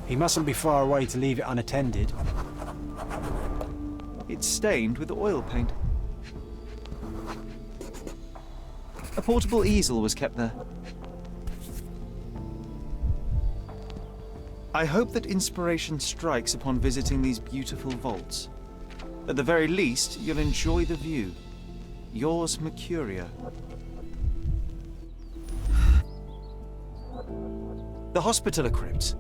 He mustn't be far away to leave it unattended. It's stained with oil paint. A portable easel was kept there. I hope that inspiration strikes upon visiting these beautiful vaults. At the very least, you'll enjoy the view. Yours, Mercurio. The Hospitaller Crypts.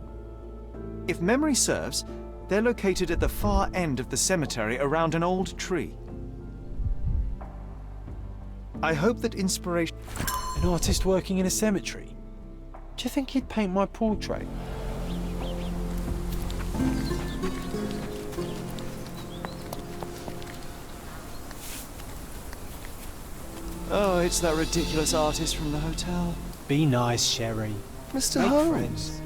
If memory serves, they're located at the far end of the cemetery around an old tree. I hope that inspiration... An artist working in a cemetery? Do you think he'd paint my portrait? Oh, it's that ridiculous artist from the hotel. Be nice, Sherry. Mr. Make Holmes, friends.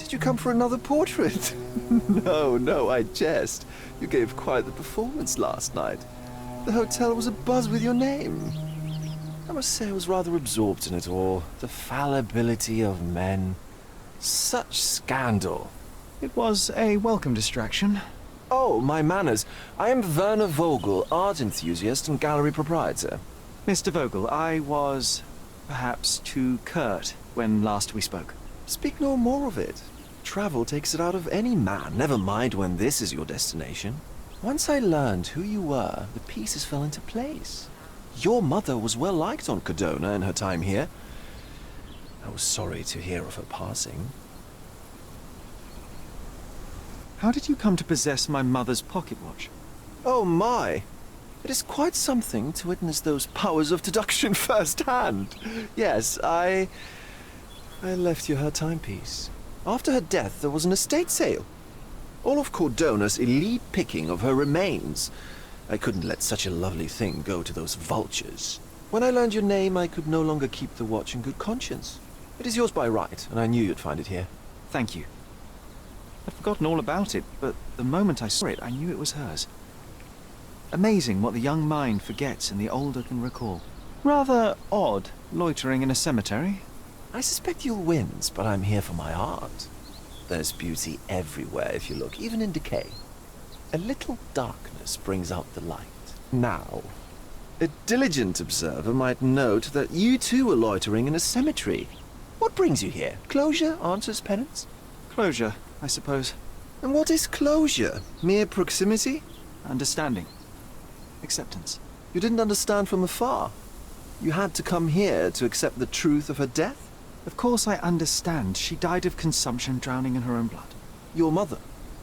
did you come for another portrait? No, I jest. You gave quite the performance last night. The hotel was abuzz with your name. I must say I was rather absorbed in it all. The fallibility of men. Such scandal. It was a welcome distraction. Oh, my manners. I am Werner Vogel, art enthusiast and gallery proprietor. Mr. Vogel, I was perhaps too curt when last we spoke. Speak no more of it. Travel takes it out of any man, never mind when this is your destination. Once I learned who you were, the pieces fell into place. Your mother was well liked on Codona in her time here. I was sorry to hear of her passing. How did you come to possess my mother's pocket watch? Oh my! It is quite something to witness those powers of deduction firsthand. Yes, I left you her timepiece. After her death, there was an estate sale. All of Cordona's elite picking of her remains. I couldn't let such a lovely thing go to those vultures. When I learned your name, I could no longer keep the watch in good conscience. It is yours by right, and I knew you'd find it here. Thank you. I'd forgotten all about it, but the moment I saw it, I knew it was hers. Amazing what the young mind forgets and the older can recall. Rather odd, loitering in a cemetery. I suspect you'll win, but I'm here for my art. There's beauty everywhere if you look, even in decay. A little darkness brings out the light. Now, a diligent observer might note that you too are loitering in a cemetery. What brings you here? Closure answers penance? Closure, I suppose. And what is closure? Mere proximity? Understanding. Acceptance. You didn't understand from afar. You had to come here to accept the truth of her death? Of course I understand. She died of consumption, drowning in her own blood. Your mother?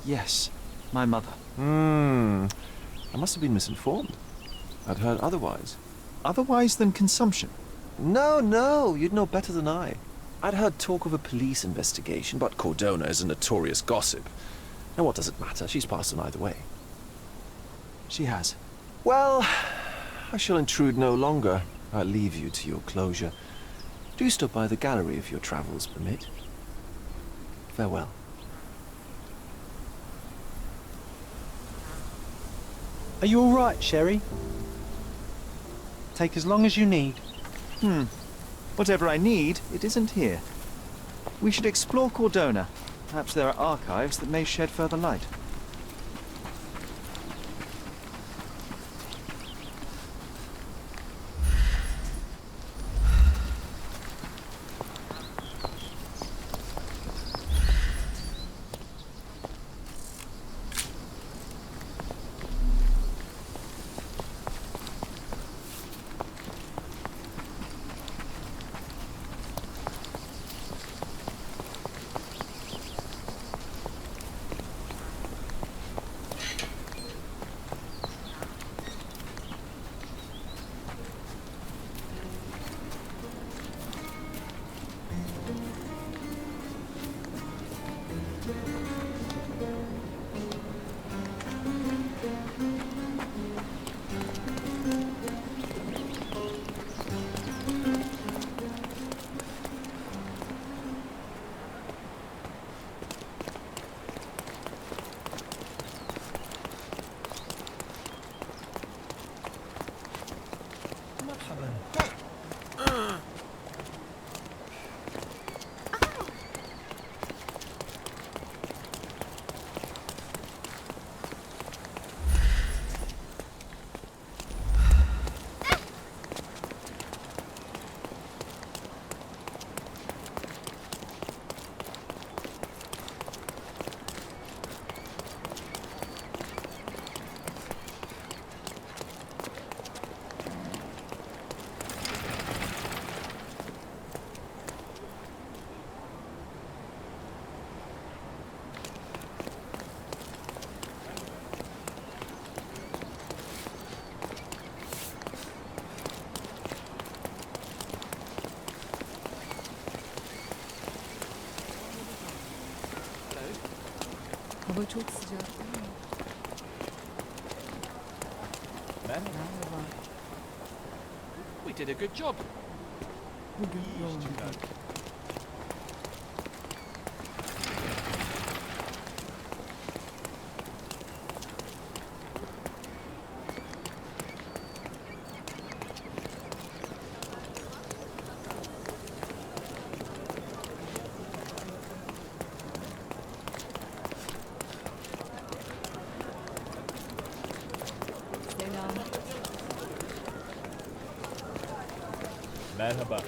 Yes, my mother. I must have been misinformed. I'd heard otherwise. Otherwise than consumption? No, you'd know better than I. I'd heard talk of a police investigation, but Cordona is a notorious gossip. Now what does it matter? She's passed on either way. She has. Well, I shall intrude no longer. I'll leave you to your closure. Do stop by the gallery if your travels permit. Farewell. Are you all right, Sherry? Take as long as you need. Whatever I need, it isn't here. We should explore Cordona. Perhaps there are archives that may shed further light. Hava çok sıcak. Merhaba. We did a good job. Bugün yoğun. Merhaba.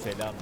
Selam.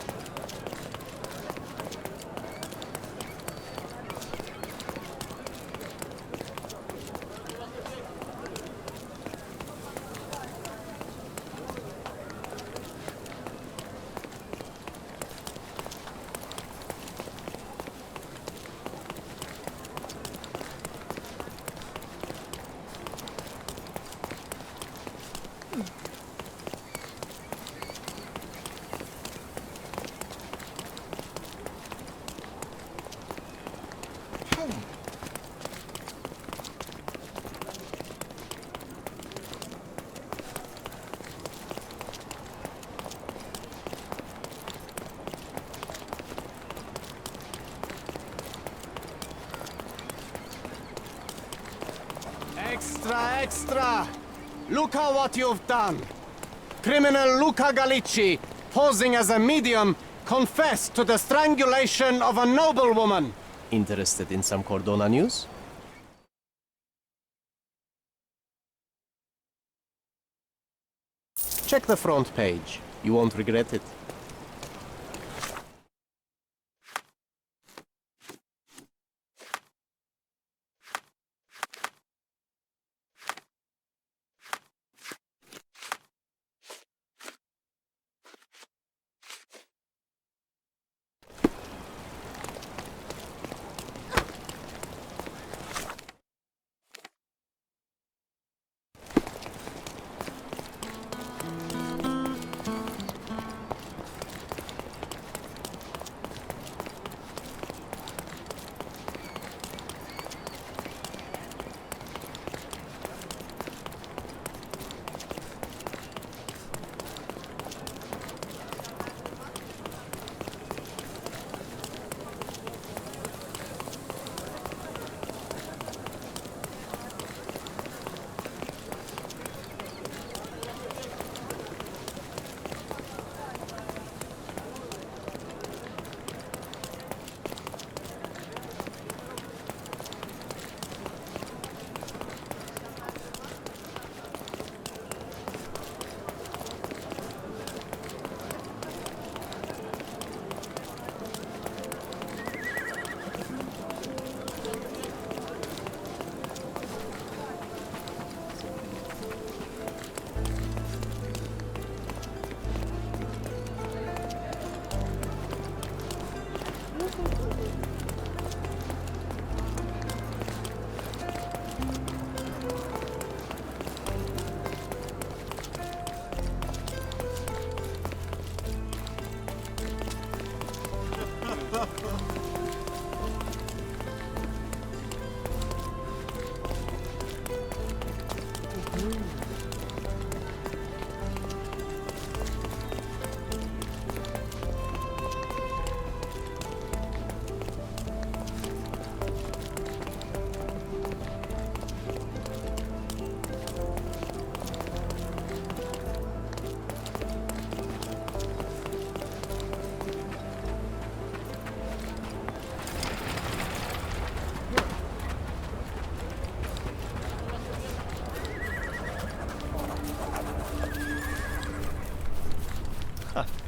Extra, extra! Look at what you've done! Criminal Luca Gallicci, posing as a medium, confessed to the strangulation of a noblewoman. Interested in some Cordona news? Check the front page. You won't regret it.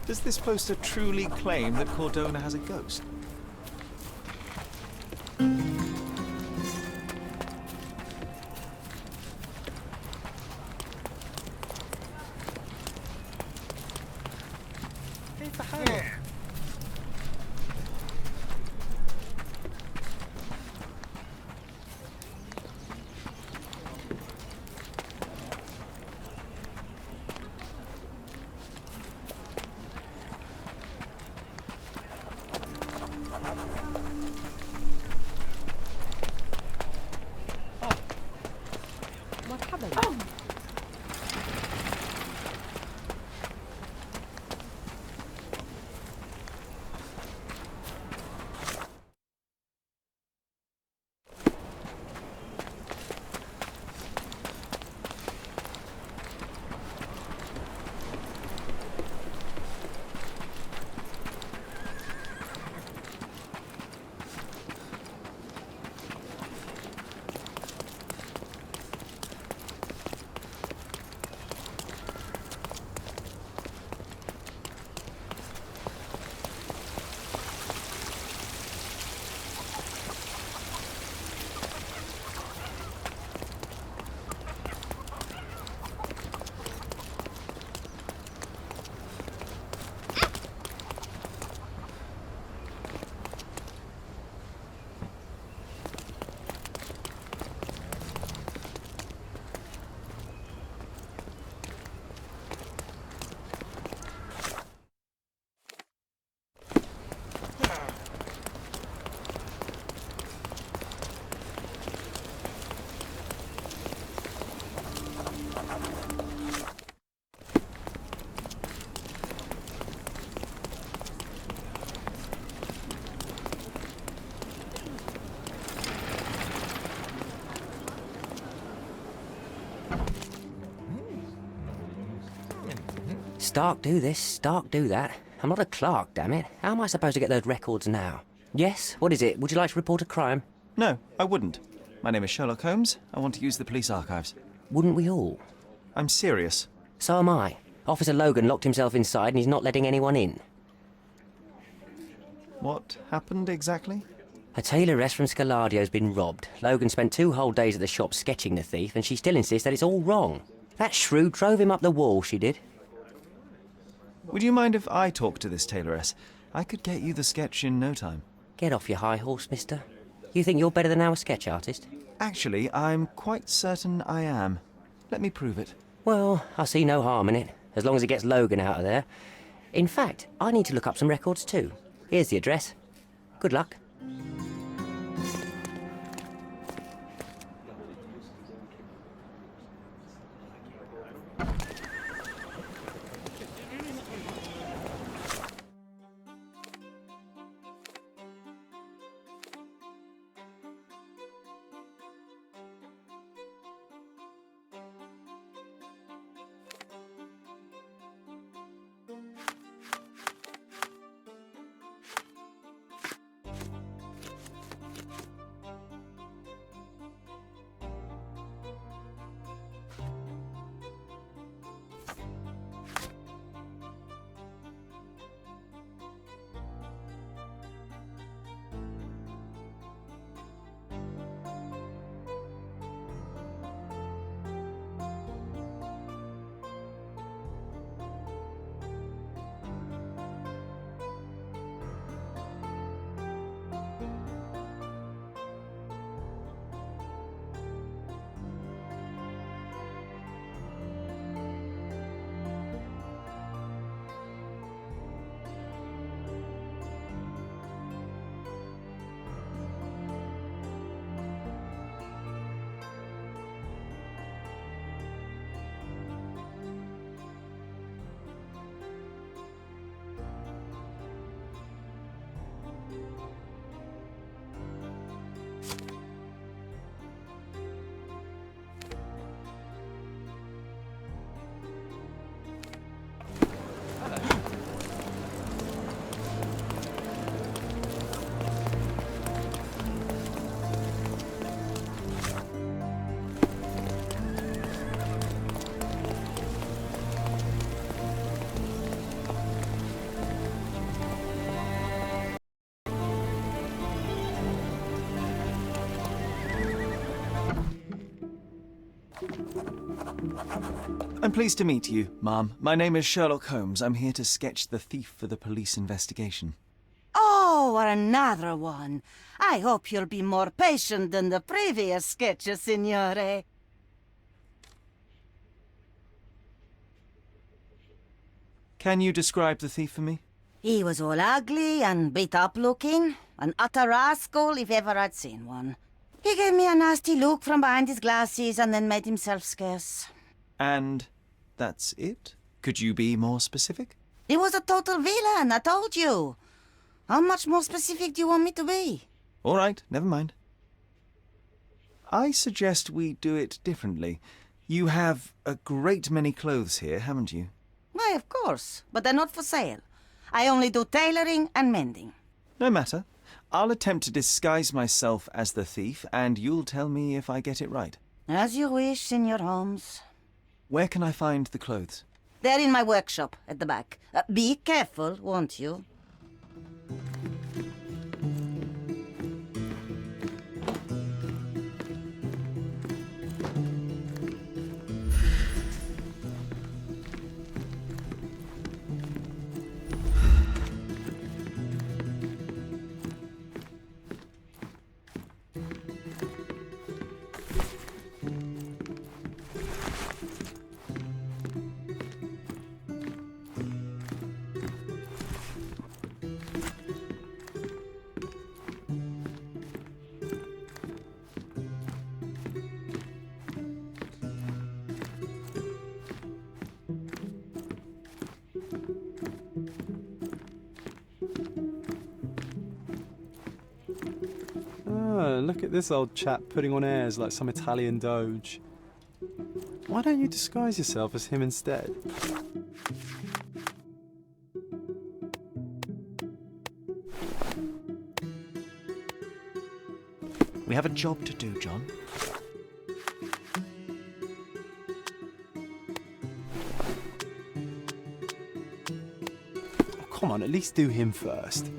Does this poster truly claim that Cordona has a ghost? Stark do this, Stark do that. I'm not a clerk, damn it. How am I supposed to get those records now? Yes? What is it? Would you like to report a crime? No, I wouldn't. My name is Sherlock Holmes. I want to use the police archives. Wouldn't we all? I'm serious. So am I. Officer Logan locked himself inside and he's not letting anyone in. What happened exactly? A tailoress from Scaladio's been robbed. Logan spent 2 whole days at the shop sketching the thief and she still insists that it's all wrong. That shrew drove him up the wall, she did. Would you mind if I talk to this tailoress? I could get you the sketch in no time. Get off your high horse, mister. You think you're better than our sketch artist? Actually, I'm quite certain I am. Let me prove it. Well, I see no harm in it, as long as it gets Logan out of there. In fact, I need to look up some records too. Here's the address. Good luck. I'm pleased to meet you, ma'am. My name is Sherlock Holmes. I'm here to sketch the thief for the police investigation. Oh, another one. I hope you'll be more patient than the previous sketches, signore. Can you describe the thief for me? He was all ugly and beat-up looking. An utter rascal if ever I'd seen one. He gave me a nasty look from behind his glasses and then made himself scarce. And that's it? Could you be more specific? He was a total villain, I told you. How much more specific do you want me to be? All right, never mind. I suggest we do it differently. You have a great many clothes here, haven't you? Why, of course, but they're not for sale. I only do tailoring and mending. No matter. I'll attempt to disguise myself as the thief, and you'll tell me if I get it right. As you wish, Senor Holmes. Where can I find the clothes? They're in my workshop at the back. Be careful, won't you? Look at this old chap putting on airs like some Italian doge. Why don't you disguise yourself as him instead? We have a job to do, John. Oh, come on, at least do him first.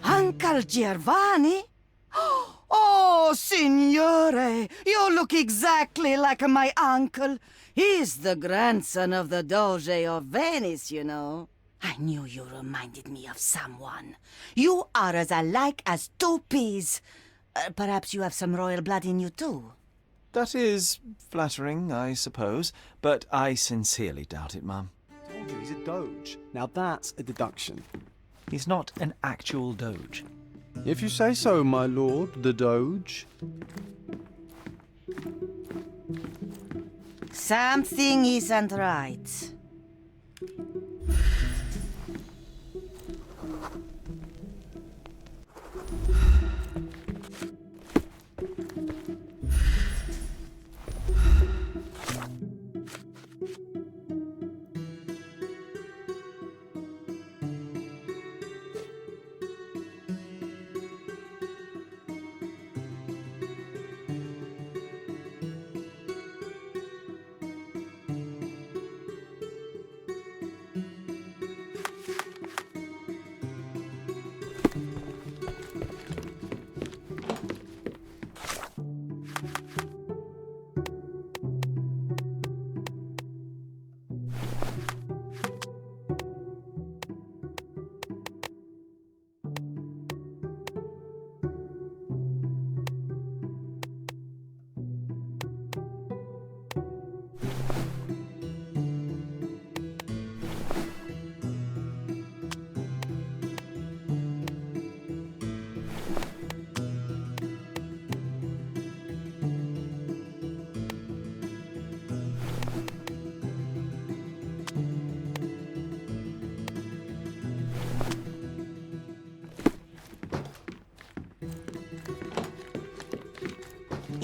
Uncle Giovanni? Oh, signore, you look exactly like my uncle. He's the grandson of the Doge of Venice, you know. I knew you reminded me of someone. You are as alike as two peas. Perhaps you have some royal blood in you, too. That is flattering, I suppose, but I sincerely doubt it, Mum. I told you he's a doge. Now that's a deduction. He's not an actual doge. If you say so, my lord, the doge. Something isn't right.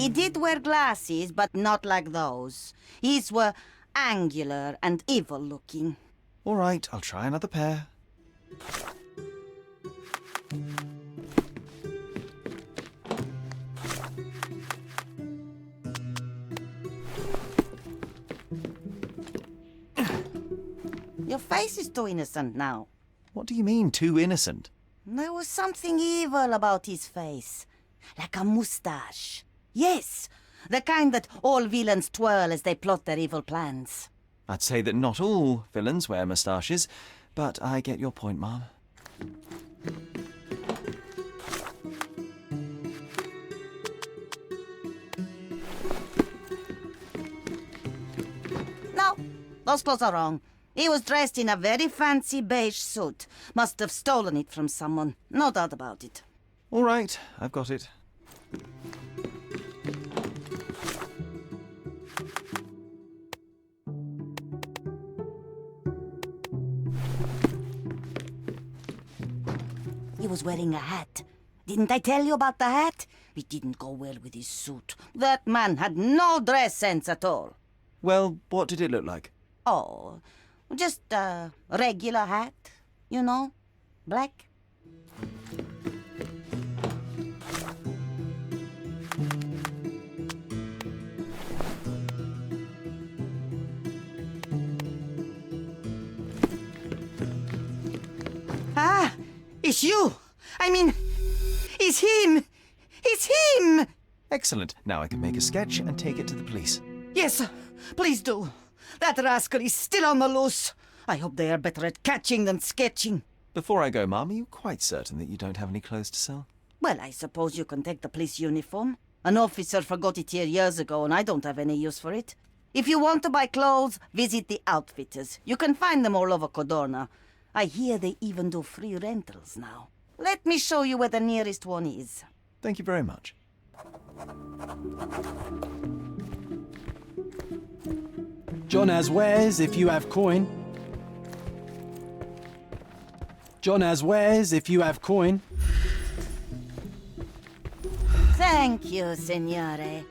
He did wear glasses, but not like those. His were angular and evil-looking. All right, I'll try another pair. Your face is too innocent now. What do you mean, too innocent? There was something evil about his face. Like a moustache. Yes, the kind that all villains twirl as they plot their evil plans. I'd say that not all villains wear moustaches, but I get your point, Mom. No, those clothes are wrong. He was dressed in a very fancy beige suit. Must have stolen it from someone. No doubt about it. All right, I've got it. He was wearing a hat. Didn't I tell you about the hat? It didn't go well with his suit. That man had no dress sense at all. Well, what did it look like? Oh, just a regular hat, you know, black. Ah, it's you. I mean, it's him. It's him. Excellent. Now I can make a sketch and take it to the police. Yes, please do. That rascal is still on the loose. I hope they are better at catching than sketching. Before I go, Mum, are you quite certain that you don't have any clothes to sell? Well, I suppose you can take the police uniform. An officer forgot it here years ago, and I don't have any use for it. If you want to buy clothes, visit the outfitters. You can find them all over Codorna. I hear they even do free rentals now. Let me show you where the nearest one is. Thank you very much. John has wares if you have coin. John has wares if you have coin. Thank you, signore.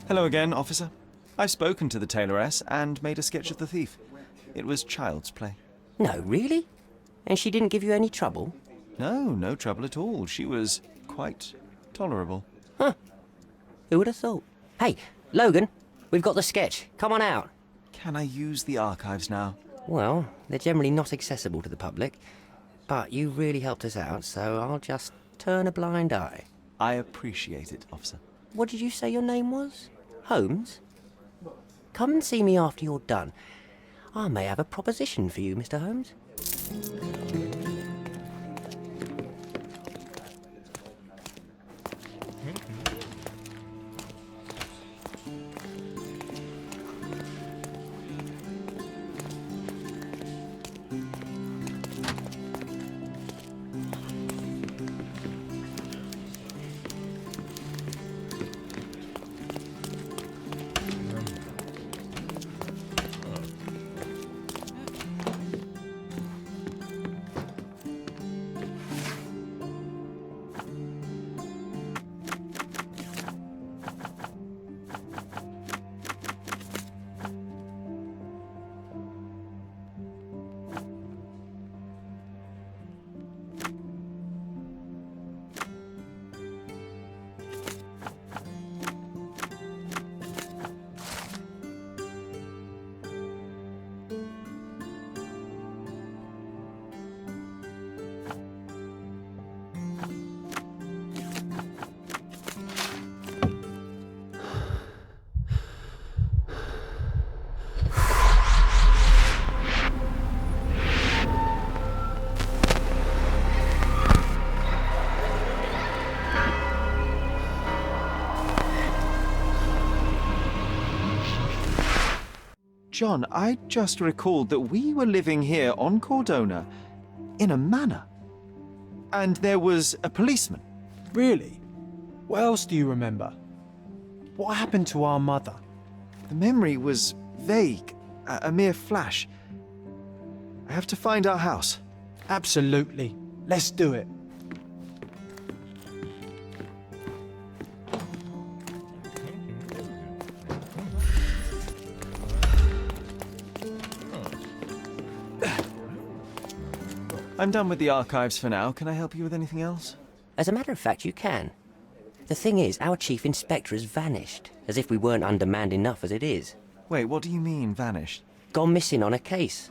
Hello again, officer. I've spoken to the tailoress and made a sketch of the thief. It was child's play. No, really? And she didn't give you any trouble? No, no trouble at all. She was quite tolerable. Huh. Who would have thought? Hey, Logan, we've got the sketch. Come on out. Can I use the archives now? Well, they're generally not accessible to the public. But you really helped us out, so I'll just turn a blind eye. I appreciate it, officer. What did you say your name was? Holmes? Come and see me after you're done. I may have a proposition for you, Mr. Holmes. John, I just recalled that we were living here on Cordona in a manor. And there was a policeman. Really? What else do you remember? What happened to our mother? The memory was vague, a mere flash. I have to find our house. Absolutely. Let's do it. I'm done with the archives for now. Can I help you with anything else? As a matter of fact, you can. The thing is, our chief inspector has vanished, as if we weren't undermanned enough as it is. Wait, what do you mean, vanished? Gone missing on a case.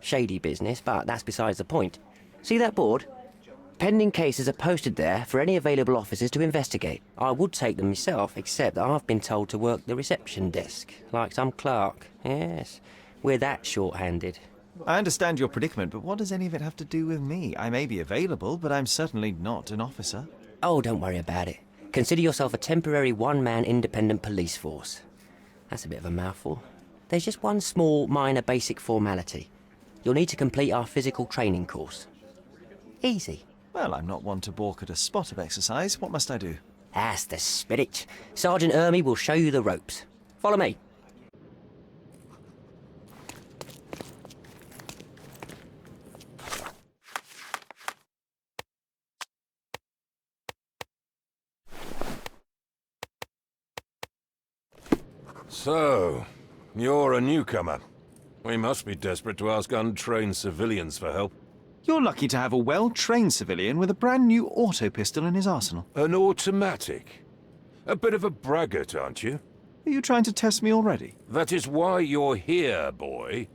Shady business, but that's besides the point. See that board? Pending cases are posted there for any available officers to investigate. I would take them myself, except that I've been told to work the reception desk, like some clerk. Yes, we're that short-handed. I understand your predicament, but what does any of it have to do with me? I may be available, but I'm certainly not an officer. Oh, don't worry about it. Consider yourself a temporary one-man independent police force. That's a bit of a mouthful. There's just one small, minor basic formality. You'll need to complete our physical training course. Easy. Well, I'm not one to balk at a spot of exercise. What must I do? That's the spirit. Sergeant Ermy will show you the ropes. Follow me. So, you're a newcomer. We must be desperate to ask untrained civilians for help. You're lucky to have a well-trained civilian with a brand new auto pistol in his arsenal. An automatic? A bit of a braggart, aren't you? Are you trying to test me already? That is why you're here, boy.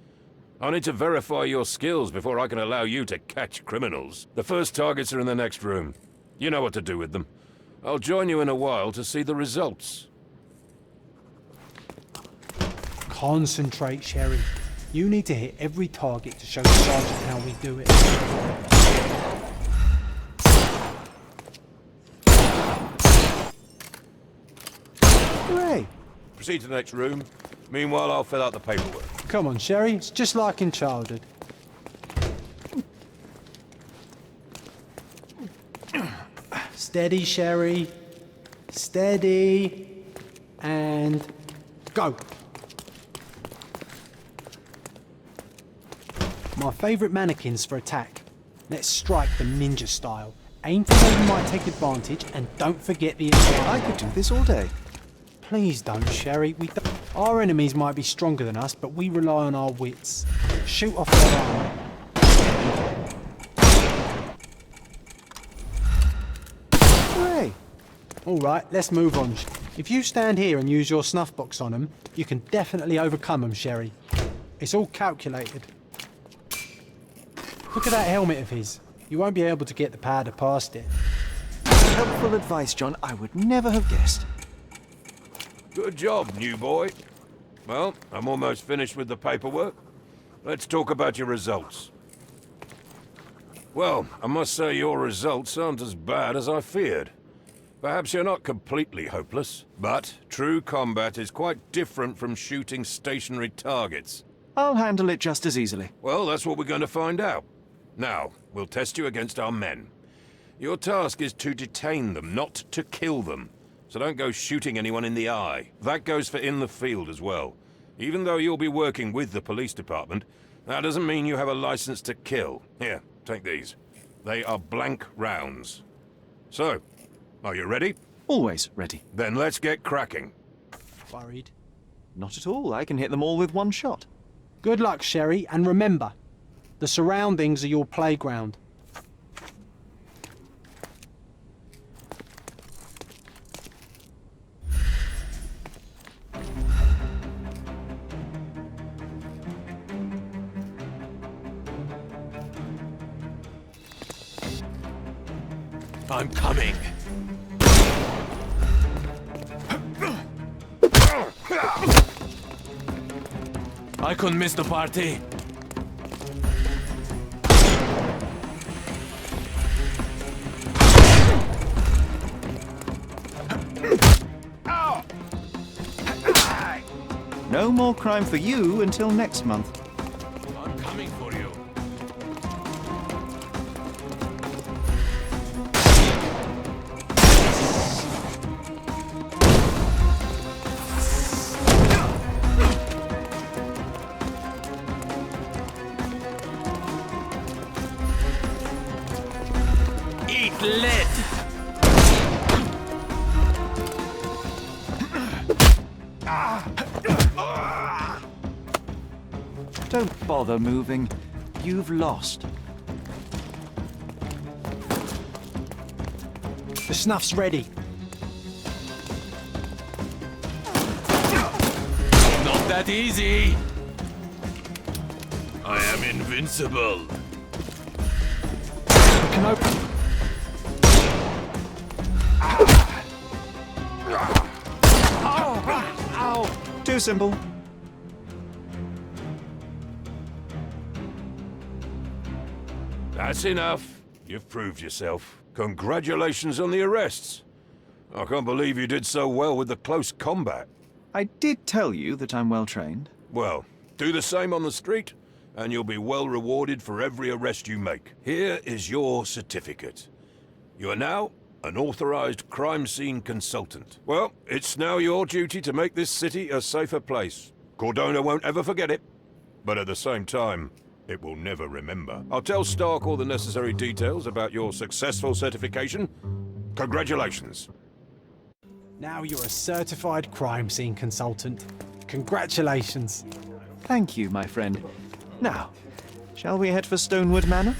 I need to verify your skills before I can allow you to catch criminals. The first targets are in the next room. You know what to do with them. I'll join you in a while to see the results. Concentrate, Sherry. You need to hit every target to show the sergeant how we do it. Hooray! Proceed to the next room. Meanwhile, I'll fill out the paperwork. Come on, Sherry. It's just like in childhood. Steady, Sherry. Steady. And go. My favourite mannequins for attack. Let's strike them ninja style. Aim for where you might take advantage, and don't forget the attack. I could do this all day. Please don't, Sherry. Our enemies might be stronger than us, but we rely on our wits. Shoot off their armor. Hooray! All right, let's move on. If you stand here and use your snuff box on them, you can definitely overcome them, Sherry. It's all calculated. Look at that helmet of his. You won't be able to get the powder past it. Helpful advice, John. I would never have guessed. Good job, new boy. Well, I'm almost finished with the paperwork. Let's talk about your results. Well, I must say your results aren't as bad as I feared. Perhaps you're not completely hopeless, but true combat is quite different from shooting stationary targets. I'll handle it just as easily. Well, that's what we're going to find out. Now, we'll test you against our men. Your task is to detain them, not to kill them. So don't go shooting anyone in the eye. That goes for in the field as well. Even though you'll be working with the police department, that doesn't mean you have a license to kill. Here, take these. They are blank rounds. So, are you ready? Always ready. Then let's get cracking. Worried? Not at all. I can hit them all with one shot. Good luck, Sherry, and remember, the surroundings are your playground. I'm coming. I couldn't miss the party. No more crime for you until next month. I'm coming for you. Eat lead! Don't bother moving. You've lost. The snuff's ready. Not that easy! I am invincible. We can open. Too simple. That's enough. You've proved yourself. Congratulations on the arrests. I can't believe you did so well with the close combat. I did tell you that I'm well trained. Well, do the same on the street, and you'll be well rewarded for every arrest you make. Here is your certificate. You are now an authorized crime scene consultant. Well, it's now your duty to make this city a safer place. Cordona won't ever forget it, but at the same time, it will never remember. I'll tell Stark all the necessary details about your successful certification. Congratulations. Now you're a certified crime scene consultant. Congratulations. Thank you, my friend. Now, shall we head for Stonewood Manor?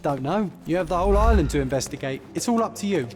Don't know. You have the whole island to investigate. It's all up to you.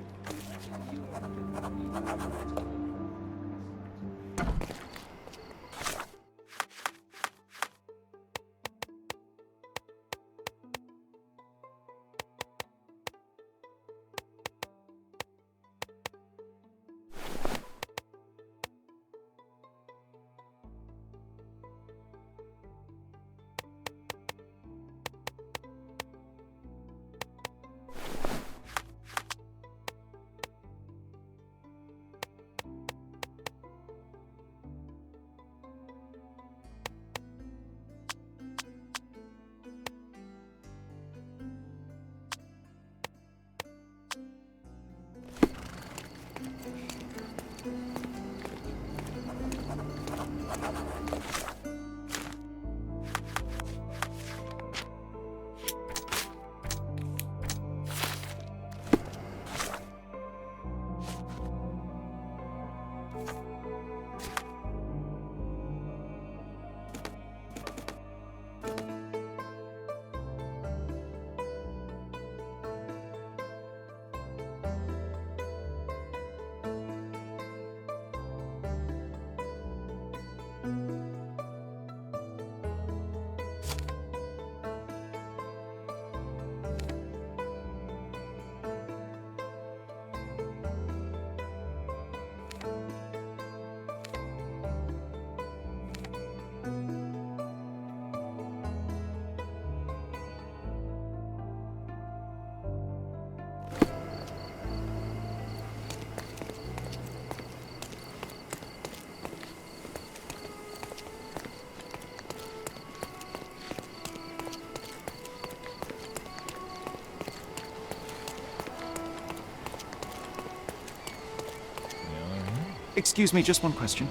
Excuse me, just one question.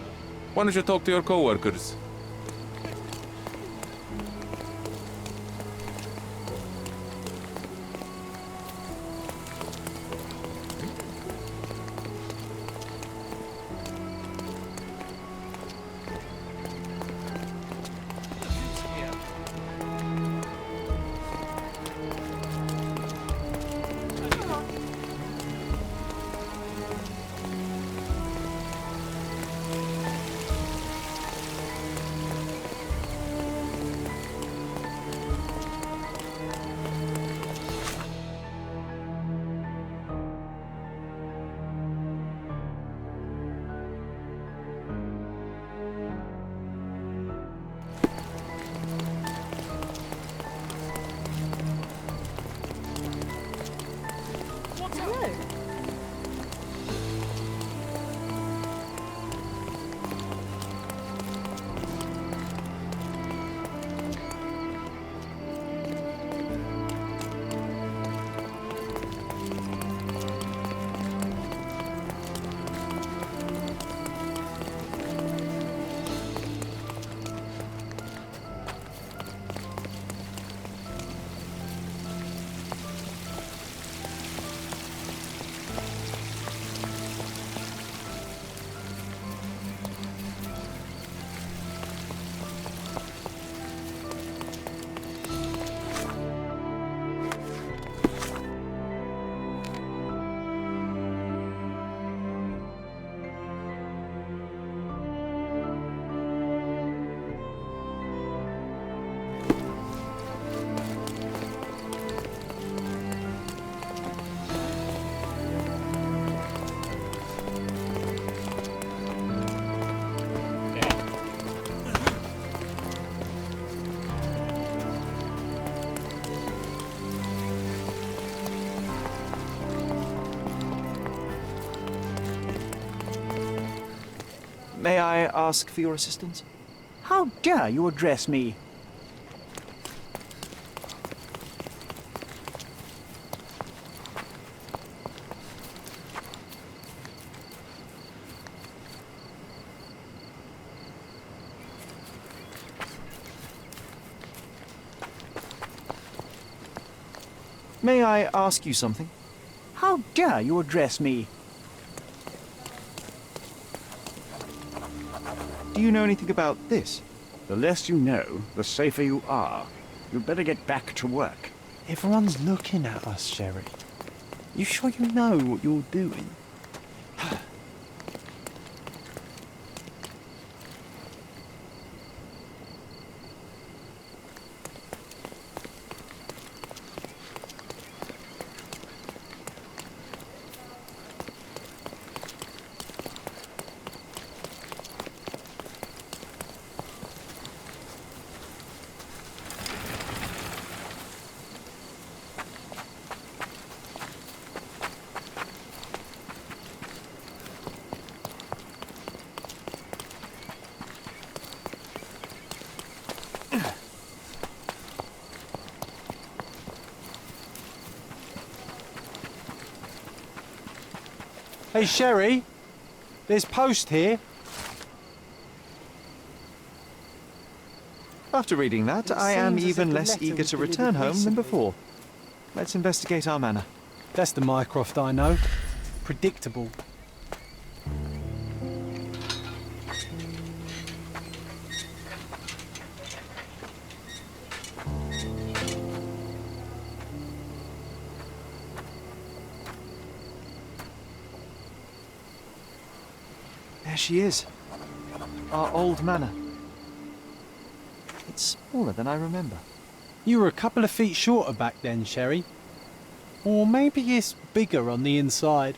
Why don't you talk to your co-workers? May I ask for your assistance? How dare you address me? May I ask you something? How dare you address me? Do you know anything about this? The less you know, the safer you are. You'd better get back to work. Everyone's looking at us, Sherry. You sure you know what you're doing? Hey, Sherry, there's post here. After reading that, I am even less eager to return home than before. Let's investigate our manor. That's the Mycroft I know. Predictable. There she is. Our old manor. It's smaller than I remember. You were a couple of feet shorter back then, Sherry. Or maybe it's bigger on the inside.